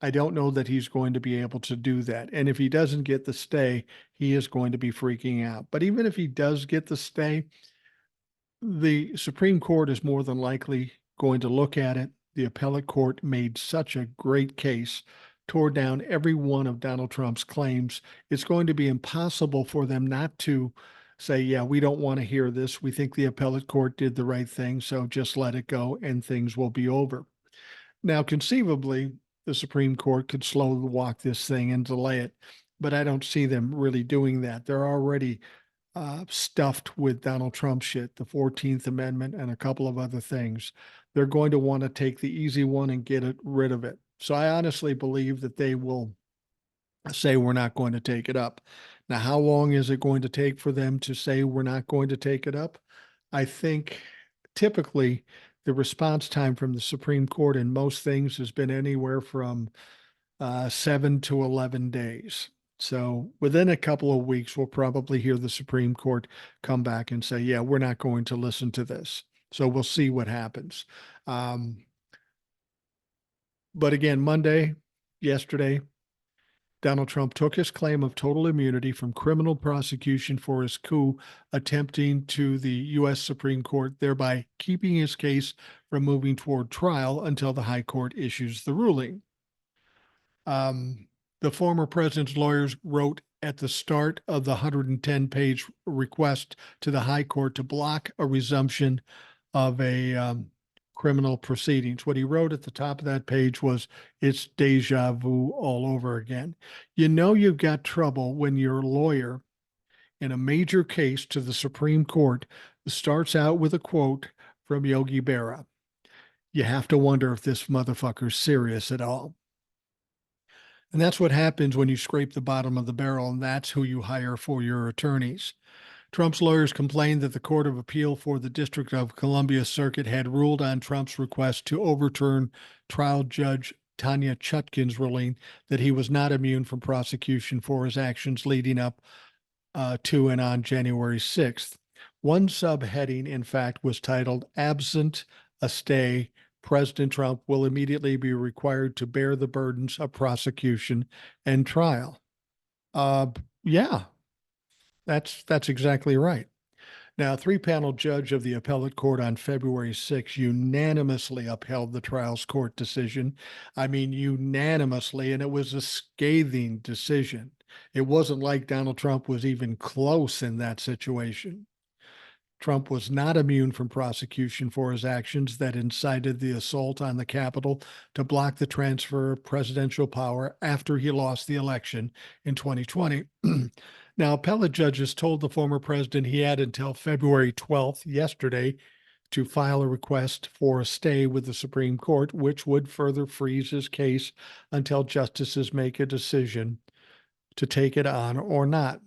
I don't know that he's going to be able to do that. And if he doesn't get the stay, he is going to be freaking out. But even if he does get the stay, the Supreme Court is more than likely going to look at it. The appellate court made such a great case, tore down every one of Donald Trump's claims. It's going to be impossible for them not to say, yeah, we don't want to hear this. We think the appellate court did the right thing, so just let it go and things will be over. Now, conceivably, the Supreme Court could slowly walk this thing and delay it, but I don't see them really doing that. They're already stuffed with Donald Trump shit, the 14th Amendment and a couple of other things. They're going to want to take the easy one and get rid of it. So I honestly believe that they will say we're not going to take it up. Now, how long is it going to take for them to say we're not going to take it up? I think typically the response time from the Supreme Court in most things has been anywhere from 7 to 11 days. So within a couple of weeks, we'll probably hear the Supreme Court come back and say, yeah, we're not going to listen to this. So we'll see what happens. But again, yesterday, Donald Trump took his claim of total immunity from criminal prosecution for his coup attempting to the U.S. Supreme Court, thereby keeping his case from moving toward trial until the High Court issues the ruling. The former president's lawyers wrote at the start of the 110-page request to the High Court to block a resumption of a criminal proceedings. What he wrote at the top of that page was, it's deja vu all over again. You know you've got trouble when your lawyer in a major case to the Supreme Court starts out with a quote from Yogi Berra. You have to wonder if this motherfucker's serious at all. And that's what happens when you scrape the bottom of the barrel, and that's who you hire for your attorneys. Trump's lawyers complained that the Court of Appeal for the District of Columbia Circuit had ruled on Trump's request to overturn trial judge Tanya Chutkin's ruling that he was not immune from prosecution for his actions leading up to and on January 6th. One subheading, in fact, was titled, Absent a Stay, President Trump will immediately be required to bear the burdens of prosecution and trial. Yeah, that's exactly right. Now, a three-panel judge of the appellate court on February 6 unanimously upheld the trials court decision. I mean, unanimously, and it was a scathing decision. It wasn't like Donald Trump was even close in that situation. Trump was not immune from prosecution for his actions that incited the assault on the Capitol to block the transfer of presidential power after he lost the election in 2020. Now, appellate judges told the former president he had until February 12th, yesterday, to file a request for a stay with the Supreme Court, which would further freeze his case until justices make a decision to take it on or not.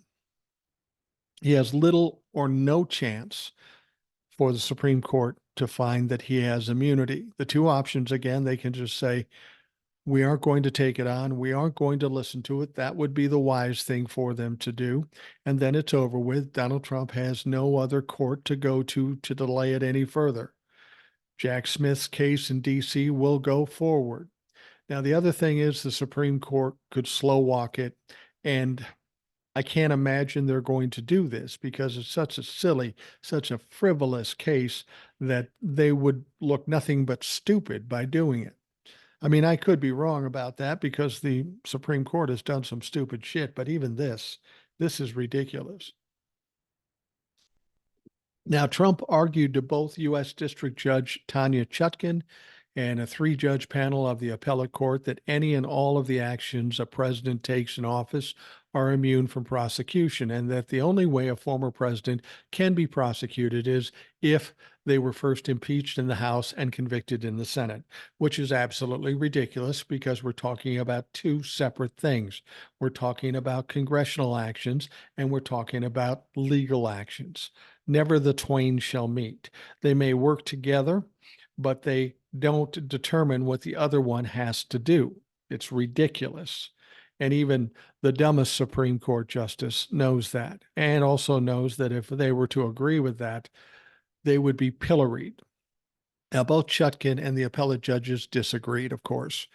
He has little or no chance for the Supreme Court to find that he has immunity. The two options, again, they can just say, we aren't going to take it on. We aren't going to listen to it. That would be the wise thing for them to do. And then it's over with. Donald Trump has no other court to go to delay it any further. Jack Smith's case in D.C. will go forward. Now, the other thing is the Supreme Court could slow walk it, and I can't imagine they're going to do this because it's such a silly, such a frivolous case that they would look nothing but stupid by doing it. I mean, I could be wrong about that because the Supreme Court has done some stupid shit, but even this is ridiculous. Now, Trump argued to both U.S. District Judge Tanya Chutkin and a three-judge panel of the appellate court that any and all of the actions a president takes in office are immune from prosecution, and that the only way a former president can be prosecuted is if they were first impeached in the House and convicted in the Senate, which is absolutely ridiculous because we're talking about two separate things. We're talking about congressional actions and we're talking about legal actions. Never the twain shall meet. They may work together, but they don't determine what the other one has to do. It's ridiculous. And even the dumbest Supreme Court justice knows that, and also knows that if they were to agree with that, they would be pilloried. Now, both Chutkin and the appellate judges disagreed, of course.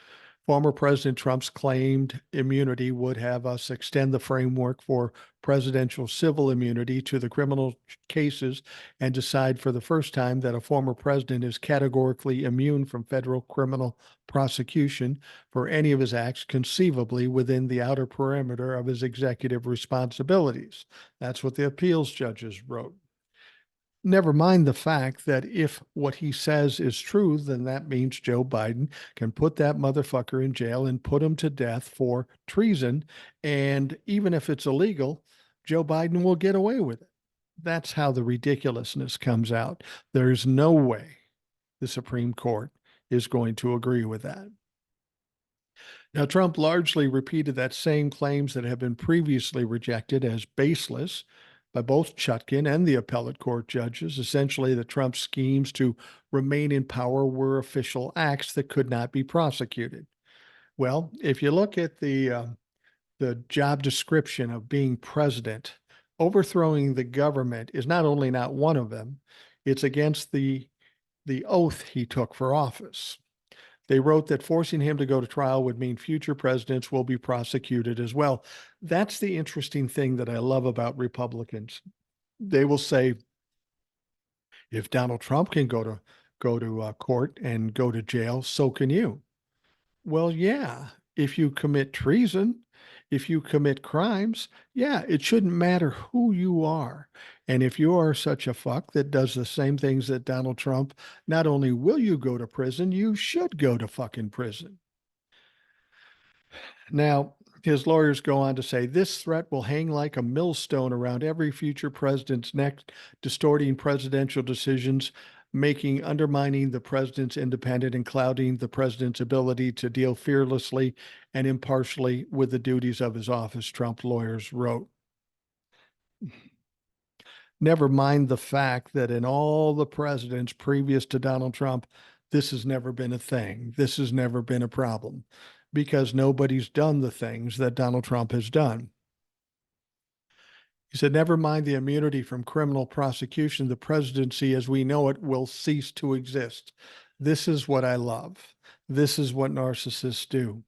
Former President Trump's claimed immunity would have us extend the framework for presidential civil immunity to the criminal cases and decide for the first time that a former president is categorically immune from federal criminal prosecution for any of his acts conceivably within the outer perimeter of his executive responsibilities. That's what the appeals judges wrote. Never mind the fact that if what he says is true, then that means Joe Biden can put that motherfucker in jail and put him to death for treason. And even if it's illegal, Joe Biden will get away with it. That's how the ridiculousness comes out. There's no way the Supreme Court is going to agree with that. Now, Trump largely repeated that same claims that have been previously rejected as baseless by both Chutkan and the appellate court judges, essentially that Trump's schemes to remain in power were official acts that could not be prosecuted. Well, if you look at the job description of being president, overthrowing the government is not only not one of them, it's against the oath he took for office. They wrote that forcing him to go to trial would mean future presidents will be prosecuted as well. That's the interesting thing that I love about Republicans. They will say, if Donald Trump can go to court and go to jail, so can you. Well, yeah, if you commit treason, if you commit crimes, yeah, it shouldn't matter who you are. And if you are such a fuck that does the same things that Donald Trump, not only will you go to prison, you should go to fucking prison. Now, his lawyers go on to say this threat will hang like a millstone around every future president's neck, distorting presidential decisions, making undermining the president's independence and clouding the president's ability to deal fearlessly and impartially with the duties of his office, Trump lawyers wrote. Never mind the fact that in all the presidents previous to Donald Trump, this has never been a thing. This has never been a problem because nobody's done the things that Donald Trump has done. He said, never mind the immunity from criminal prosecution, the presidency as we know it will cease to exist. This is what I love. This is what narcissists do.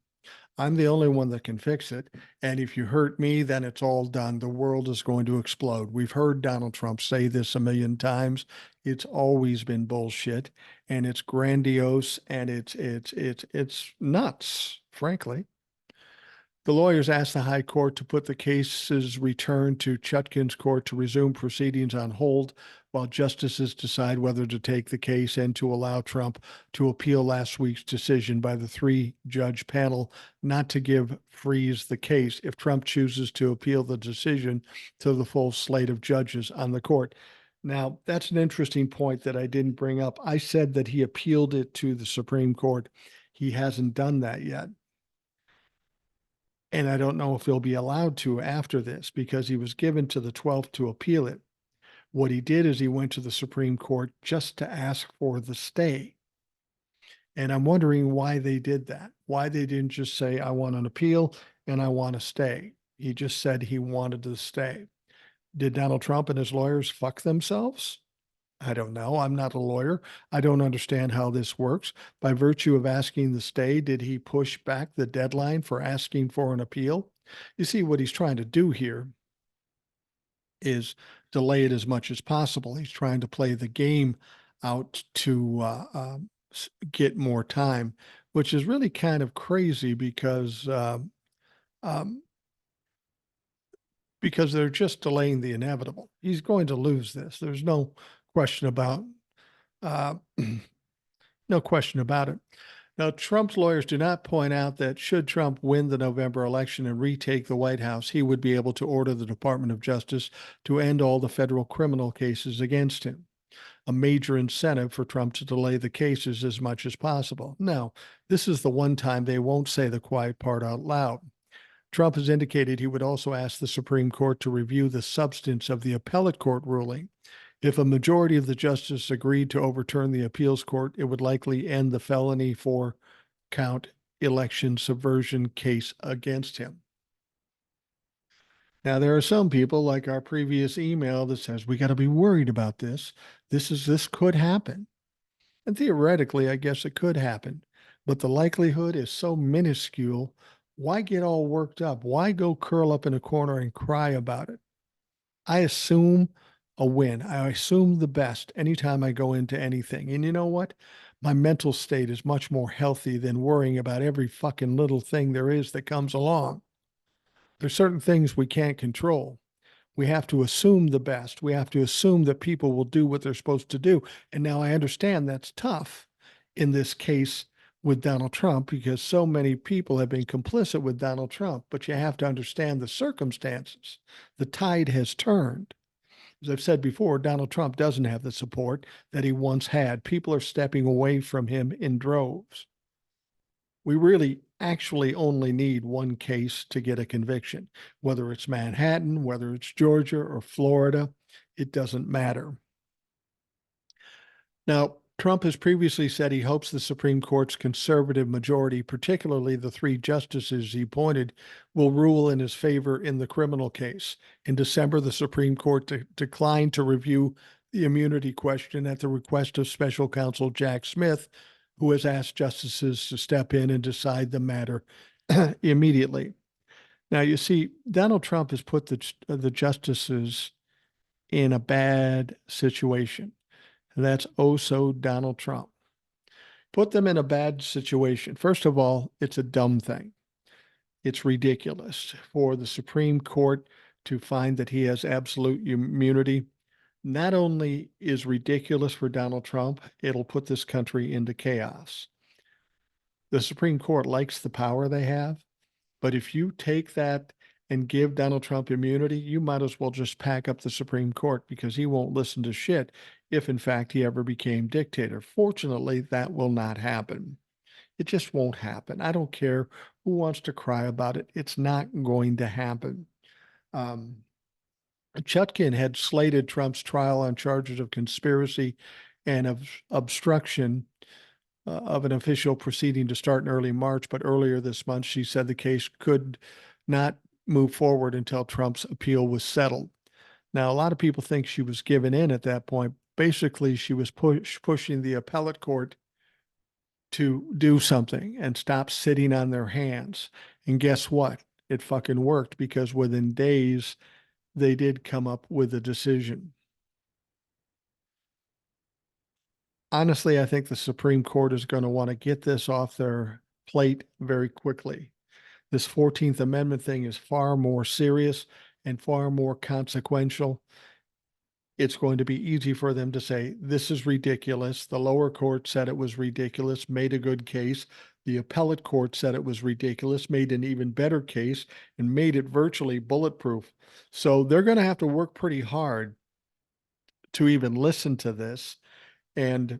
I'm the only one that can fix it. And if you hurt me, then it's all done. The world is going to explode. We've heard Donald Trump say this a million times. It's always been bullshit, and it's grandiose, and it's nuts, frankly. The lawyers asked the High Court to put the case's return to Chutkan's court to resume proceedings on hold while justices decide whether to take the case and to allow Trump to appeal last week's decision by the three-judge panel not to freeze the case if Trump chooses to appeal the decision to the full slate of judges on the court. Now, that's an interesting point that I didn't bring up. I said that he appealed it to the Supreme Court. He hasn't done that yet. And I don't know if he'll be allowed to after this because he was given to the 12th to appeal it. What he did is he went to the Supreme Court just to ask for the stay. And I'm wondering why they did that, why they didn't just say, I want an appeal and I want to stay. He just said he wanted to stay. Did Donald Trump and his lawyers fuck themselves? I don't know. I'm not a lawyer. I don't understand how this works. By virtue of asking the stay, did he push back the deadline for asking for an appeal? You see, what he's trying to do here is delay it as much as possible. He's trying to play the game out to get more time, which is really kind of crazy um, because they're just delaying the inevitable. He's going to lose this. There's no question about uh, no question about it. Now, Trump's lawyers do not point out that should Trump win the November election and retake the White House, he would be able to order the Department of Justice to end all the federal criminal cases against him, a major incentive for Trump to delay the cases as much as possible. Now, this is the one time they won't say the quiet part out loud. Trump has indicated he would also ask the Supreme Court to review the substance of the appellate court ruling. If a majority of the justices agreed to overturn the appeals court, it would likely end the felony four-count election subversion case against him. Now, there are some people, like our previous email, that says we got to be worried about this. This could happen. And theoretically, I guess it could happen. But the likelihood is so minuscule. Why get all worked up? Why go curl up in a corner and cry about it? I assume a win. I assume the best anytime I go into anything. And you know what? My mental state is much more healthy than worrying about every fucking little thing there is that comes along. There's certain things we can't control. We have to assume the best. We have to assume that people will do what they're supposed to do. And now I understand that's tough in this case with Donald Trump because so many people have been complicit with Donald Trump, but you have to understand the circumstances. The tide has turned. As I've said before, Donald Trump doesn't have the support that he once had. People are stepping away from him in droves. We really actually only need one case to get a conviction, whether it's Manhattan, whether it's Georgia or Florida, it doesn't matter. Now, Trump has previously said he hopes the Supreme Court's conservative majority, particularly the three justices he appointed, will rule in his favor in the criminal case. In December, the Supreme Court declined to review the immunity question at the request of special counsel Jack Smith, who has asked justices to step in and decide the matter immediately. Now, you see, Donald Trump has put the justices in a bad situation. That's oh so Donald Trump. Put them in a bad situation. First of all, it's a dumb thing. It's ridiculous for the Supreme Court to find that he has absolute immunity. Not only is ridiculous for Donald Trump, it'll put this country into chaos. The Supreme Court likes the power they have, but if you take that and give Donald Trump immunity, you might as well just pack up the Supreme Court because he won't listen to shit if, in fact, he ever became dictator. Fortunately, that will not happen. It just won't happen. I don't care who wants to cry about it. It's not going to happen. Chutkin had slated Trump's trial on charges of conspiracy and of obstruction of an official proceeding to start in early March, but earlier this month, she said the case could not move forward until Trump's appeal was settled. Now, a lot of people think she was given in at that point. Basically, she was pushing the appellate court to do something and stop sitting on their hands. And guess what? It fucking worked because within days, they did come up with a decision. Honestly, I think the Supreme Court is going to want to get this off their plate very quickly. This 14th Amendment thing is far more serious and far more consequential. It's going to be easy for them to say, this is ridiculous. The lower court said it was ridiculous, made a good case. The appellate court said it was ridiculous, made an even better case, and made it virtually bulletproof. So they're going to have to work pretty hard to even listen to this and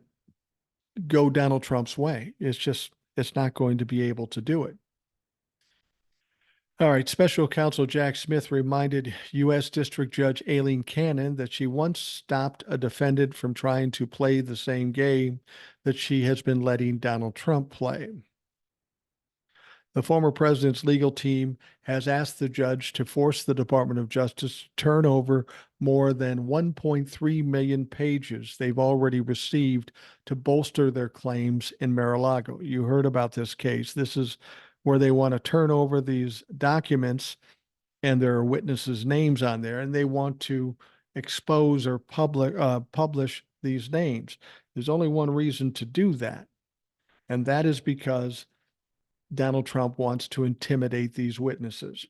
go Donald Trump's way. It's not going to be able to do it. All right. Special counsel Jack Smith reminded U.S. District Judge Aileen Cannon that she once stopped a defendant from trying to play the same game that she has been letting Donald Trump play. The former president's legal team has asked the judge to force the Department of Justice to turn over more than 1.3 million pages they've already received to bolster their claims in Mar-a-Lago. You heard about this case. This is where they want to turn over these documents and there are witnesses' names on there, and they want to expose or publish these names. There's only one reason to do that, and that is because Donald Trump wants to intimidate these witnesses.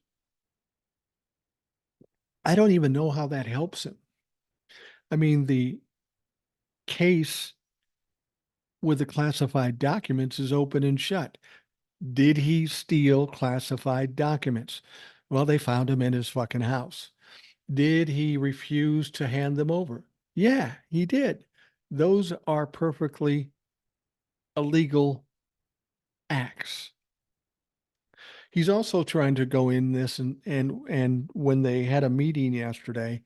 I don't even know how that helps him. I mean, the case with the classified documents is open and shut. Did he steal classified documents? Well, they found him in his fucking house. Did he refuse to hand them over? Yeah, he did. Those are perfectly illegal acts. He's also trying to go in this and when they had a meeting yesterday,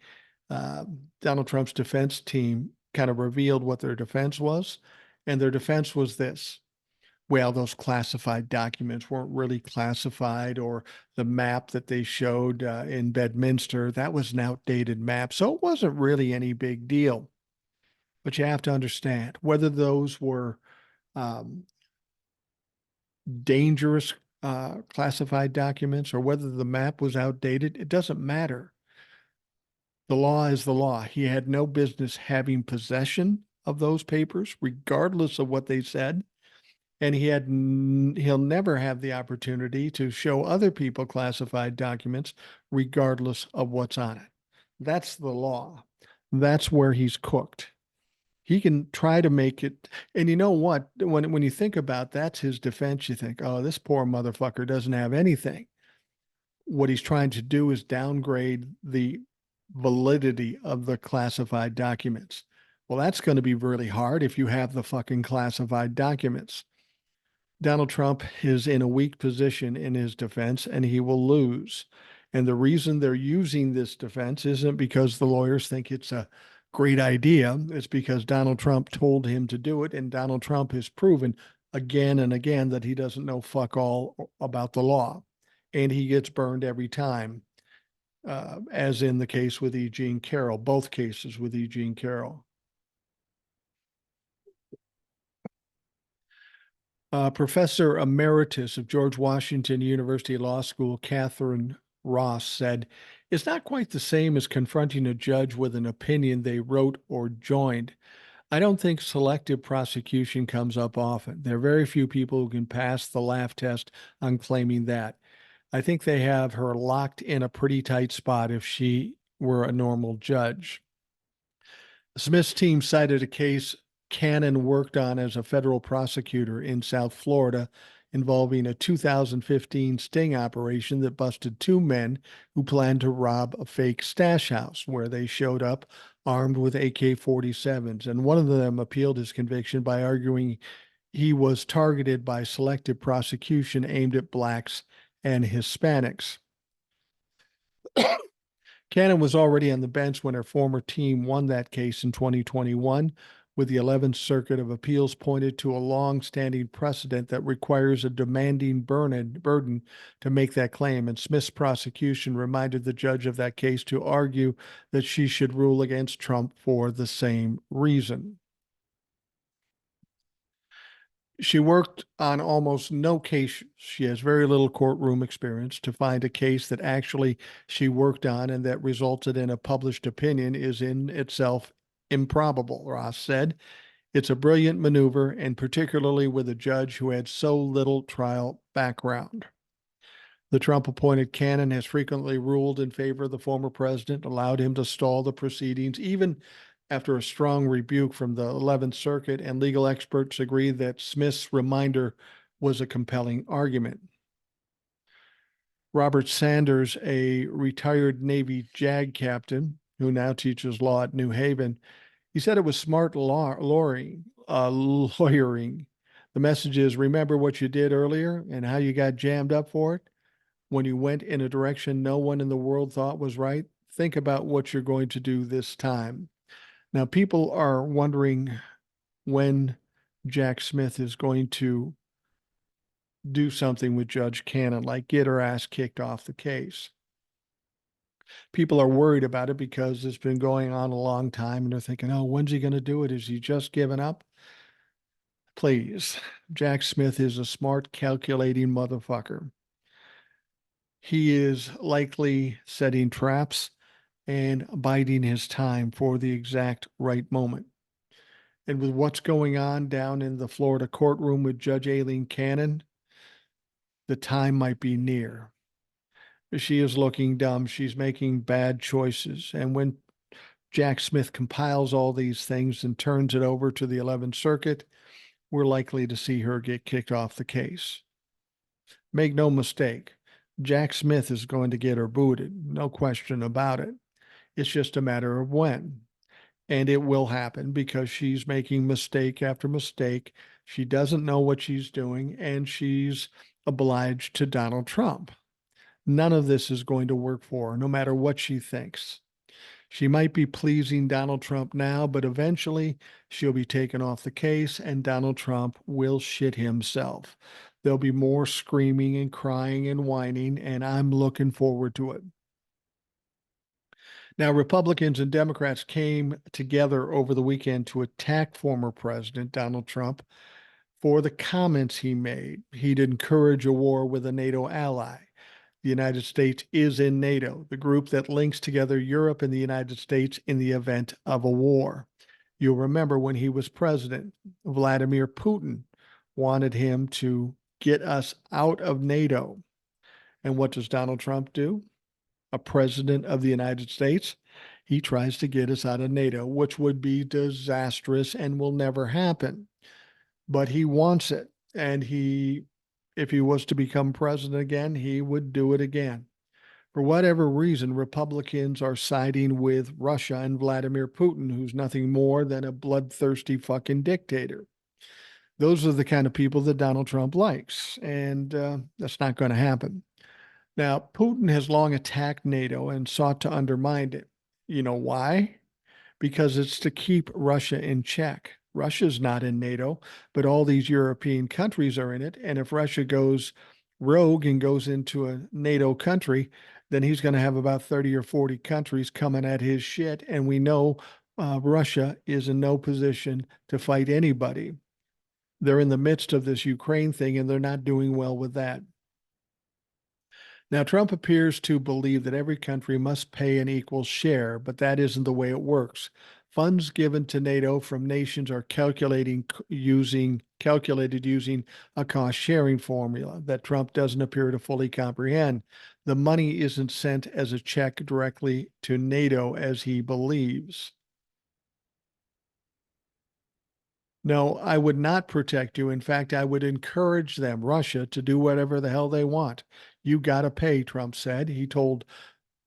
Donald Trump's defense team kind of revealed what their defense was, and their defense was this: well, those classified documents weren't really classified, or the map that they showed in Bedminster, that was an outdated map, so it wasn't really any big deal. But you have to understand whether those were dangerous classified documents or whether the map was outdated, it doesn't matter. The law is the law. He had no business having possession of those papers, regardless of what they said. And he'll never have the opportunity to show other people classified documents, regardless of what's on it. That's the law. That's where he's cooked. He can try to make it. And you know what? When you think about that's his defense, you think, oh, this poor motherfucker doesn't have anything. What he's trying to do is downgrade the validity of the classified documents. Well, that's going to be really hard if you have the fucking classified documents. Donald Trump is in a weak position in his defense and he will lose. And the reason they're using this defense isn't because the lawyers think it's a great idea. It's because Donald Trump told him to do it. And Donald Trump has proven again and again that he doesn't know fuck all about the law. And he gets burned every time, as in the case with E. Jean Carroll, both cases with E. Jean Carroll. Professor Emeritus of George Washington University Law School, Catherine Ross, said, "It's not quite the same as confronting a judge with an opinion they wrote or joined. I don't think selective prosecution comes up often. There are very few people who can pass the laugh test on claiming that. I think they have her locked in a pretty tight spot if she were a normal judge." Smith's team cited a case Cannon worked on as a federal prosecutor in South Florida involving a 2015 sting operation that busted two men who planned to rob a fake stash house where they showed up armed with AK-47s. And one of them appealed his conviction by arguing he was targeted by selective prosecution aimed at blacks and Hispanics. Cannon was already on the bench when her former team won that case in 2021, with the 11th Circuit of Appeals pointed to a long-standing precedent that requires a demanding burden to make that claim, and Smith's prosecution reminded the judge of that case to argue that she should rule against Trump for the same reason. She worked on almost no cases. She has very little courtroom experience. To find a case that actually she worked on and that resulted in a published opinion is in itself improbable, Ross said. It's a brilliant maneuver, and particularly with a judge who had so little trial background. The Trump-appointed Cannon has frequently ruled in favor of the former president, allowed him to stall the proceedings, even after a strong rebuke from the 11th Circuit, and legal experts agree that Smith's reminder was a compelling argument. Robert Sanders, a retired Navy JAG captain who now teaches law at New Haven, he said it was smart lawyering. The message is, remember what you did earlier and how you got jammed up for it? When you went in a direction no one in the world thought was right? Think about what you're going to do this time. Now, people are wondering when Jack Smith is going to do something with Judge Cannon, like get her ass kicked off the case. People are worried about it because it's been going on a long time, and they're thinking, oh, when's he going to do it? Is he just giving up? Please. Jack Smith is a smart, calculating motherfucker. He is likely setting traps and biding his time for the exact right moment. And with what's going on down in the Florida courtroom with Judge Aileen Cannon, the time might be near. She is looking dumb. She's making bad choices. And when Jack Smith compiles all these things and turns it over to the 11th Circuit, we're likely to see her get kicked off the case. Make no mistake, Jack Smith is going to get her booted. No question about it. It's just a matter of when. And it will happen because she's making mistake after mistake. She doesn't know what she's doing, and she's obliged to Donald Trump. None of this is going to work for her, no matter what she thinks. She might be pleasing Donald Trump now, but eventually she'll be taken off the case and Donald Trump will shit himself. There'll be more screaming and crying and whining, and I'm looking forward to it. Now, Republicans and Democrats came together over the weekend to attack former President Donald Trump for the comments he made. He'd encourage a war with a NATO ally. The United States is in NATO, the group that links together Europe and the United States in the event of a war. You'll remember when he was president, Vladimir Putin wanted him to get us out of NATO. And what does Donald Trump do? A president of the United States, he tries to get us out of NATO, which would be disastrous and will never happen. But he wants it. And if he was to become president again, he would do it again. For whatever reason, Republicans are siding with Russia and Vladimir Putin, who's nothing more than a bloodthirsty fucking dictator. Those are the kind of people that Donald Trump likes, and that's not going to happen. Now, Putin has long attacked NATO and sought to undermine it. You know why? Because it's to keep Russia in check. Russia's not in NATO, but all these European countries are in it. And if Russia goes rogue and goes into a NATO country, then he's going to have about 30 or 40 countries coming at his shit. And we know Russia is in no position to fight anybody. They're in the midst of this Ukraine thing, and they're not doing well with that. Now, Trump appears to believe that every country must pay an equal share, but that isn't the way it works. Funds given to NATO from nations are calculated using a cost sharing formula that Trump doesn't appear to fully comprehend. The money isn't sent as a check directly to NATO as he believes. No, I would not protect you. In fact, I would encourage them, Russia, to do whatever the hell they want. You got to pay, Trump said. He told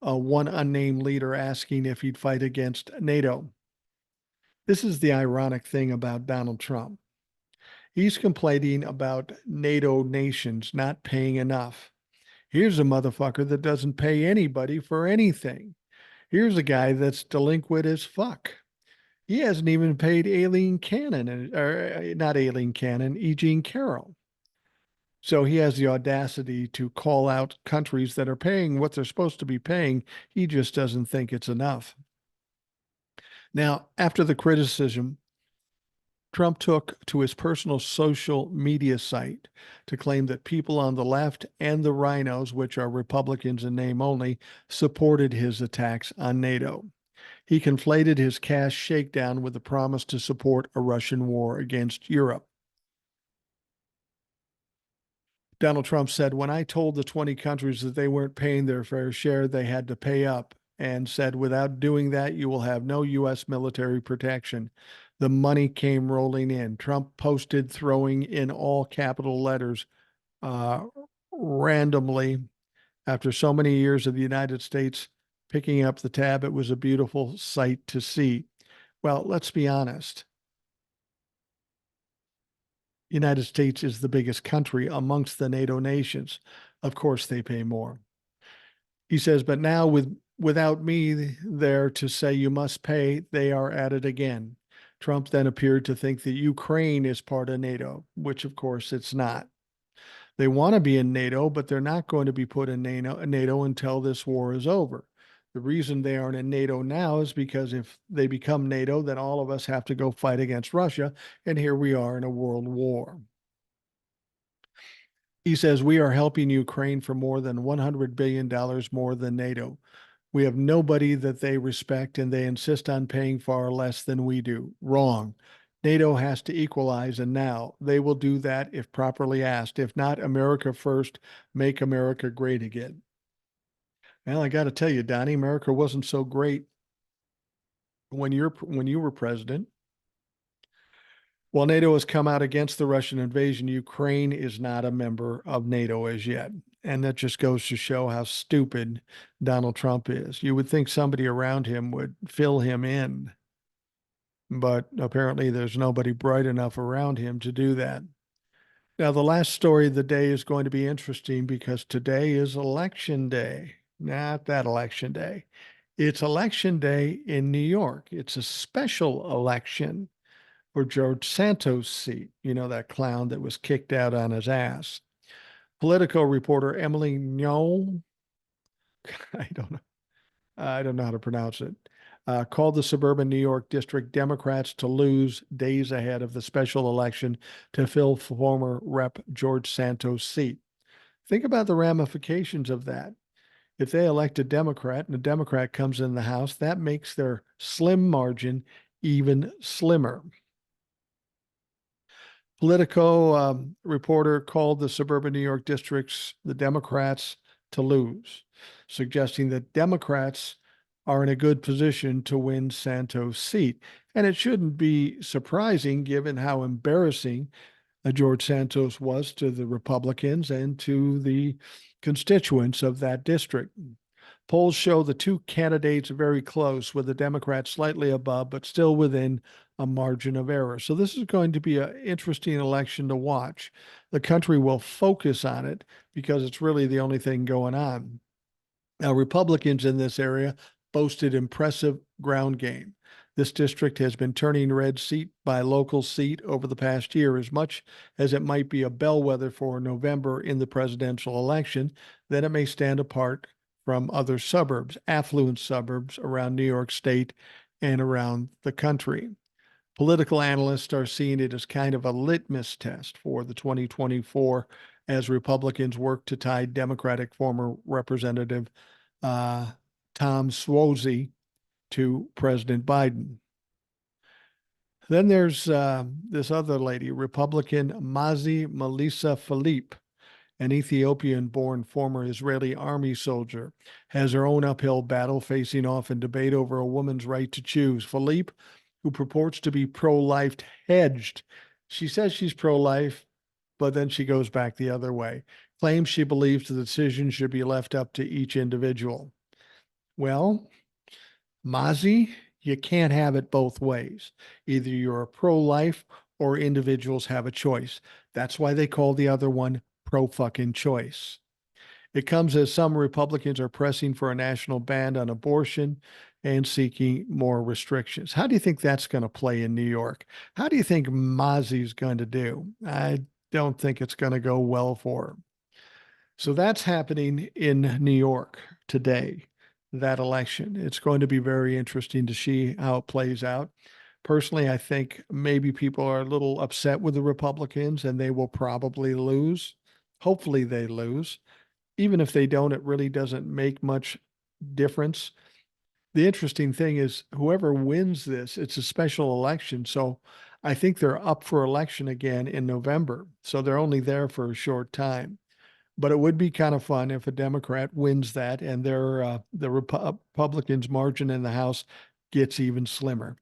one unnamed leader asking if he'd fight against NATO. This is the ironic thing about Donald Trump. He's complaining about NATO nations not paying enough. Here's a motherfucker that doesn't pay anybody for anything. Here's a guy that's delinquent as fuck. He hasn't even paid Aileen Cannon, or not Aileen Cannon, E. Jean Carroll. So he has the audacity to call out countries that are paying what they're supposed to be paying. He just doesn't think it's enough. Now, after the criticism, Trump took to his personal social media site to claim that people on the left and the rhinos, which are Republicans in name only, supported his attacks on NATO. He conflated his cash shakedown with the promise to support a Russian war against Europe. Donald Trump said, when I told the 20 countries that they weren't paying their fair share, they had to pay up, and said, without doing that, you will have no U.S. military protection. The money came rolling in. Trump posted, throwing in all capital letters randomly. After so many years of the United States picking up the tab, it was a beautiful sight to see. Well, let's be honest. United States is the biggest country amongst the NATO nations. Of course, they pay more. He says, but now without me there to say you must pay, they are at it again. Trump then appeared to think that Ukraine is part of NATO, which of course it's not. They want to be in NATO, but they're not going to be put in NATO until this war is over. The reason they aren't in NATO now is because if they become NATO, then all of us have to go fight against Russia. And here we are in a world war. He says, we are helping Ukraine for more than $100 billion more than NATO. We have nobody that they respect, and they insist on paying far less than we do. Wrong. NATO has to equalize, and now they will do that if properly asked. If not, America first, make America great again. Well, I got to tell you, Donnie, America wasn't so great when you were president. While NATO has come out against the Russian invasion, Ukraine is not a member of NATO as yet. And that just goes to show how stupid Donald Trump is. You would think somebody around him would fill him in, but apparently there's nobody bright enough around him to do that. Now, the last story of the day is going to be interesting because today is election day. Not that election day. It's election day in New York. It's a special election for George Santos' seat. You know, that clown that was kicked out on his ass. Politico reporter Emily Ngo, I don't know. I don't know how to pronounce it. Called the suburban New York district Democrats to lose days ahead of the special election to fill former Rep. George Santos' seat. Think about the ramifications of that. If they elect a Democrat and a Democrat comes in the House, that makes their slim margin even slimmer. Politico reporter called the suburban New York districts the Democrats to lose, suggesting that Democrats are in a good position to win Santos' seat. And it shouldn't be surprising given how embarrassing George Santos was to the Republicans and to the constituents of that district. Polls show the two candidates very close, with the Democrats slightly above, but still within a margin of error. So this is going to be an interesting election to watch. The country will focus on it because it's really the only thing going on. Now, Republicans in this area boasted impressive ground game. This district has been turning red seat by local seat over the past year, as much as it might be a bellwether for November in the presidential election. Then it may stand apart from other suburbs, affluent suburbs around New York State and around the country. Political analysts are seeing it as kind of a litmus test for the 2024 as Republicans work to tie Democratic former Representative Tom Suozzi to President Biden. Then there's this other lady, Republican Mazi Melissa Philippe, an Ethiopian-born former Israeli army soldier, has her own uphill battle facing off in debate over a woman's right to choose. Philippe, who purports to be pro-life, hedged. She says she's pro-life, but then she goes back the other way, claims she believes the decision should be left up to each individual. Well, Mazi, you can't have it both ways. Either you're a pro-life or individuals have a choice. That's why they call the other one pro-fucking choice. It comes as some Republicans are pressing for a national ban on abortion and seeking more restrictions. How do you think that's going to play in New York? How do you think Mazi's going to do? I don't think it's going to go well for him. So that's happening in New York today, that election. It's going to be very interesting to see how it plays out. Personally, I think maybe people are a little upset with the Republicans and they will probably lose. Hopefully they lose. Even if they don't, it really doesn't make much difference. The interesting thing is whoever wins this, it's a special election. So I think they're up for election again in November. So they're only there for a short time. But it would be kind of fun if a Democrat wins that and the Republicans' margin in the House gets even slimmer.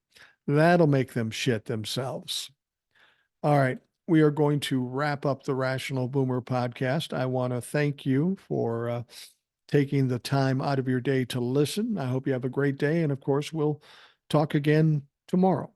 That'll make them shit themselves. All right. We are going to wrap up the Rational Boomer podcast. I want to thank you for taking the time out of your day to listen. I hope you have a great day. And of course, we'll talk again tomorrow.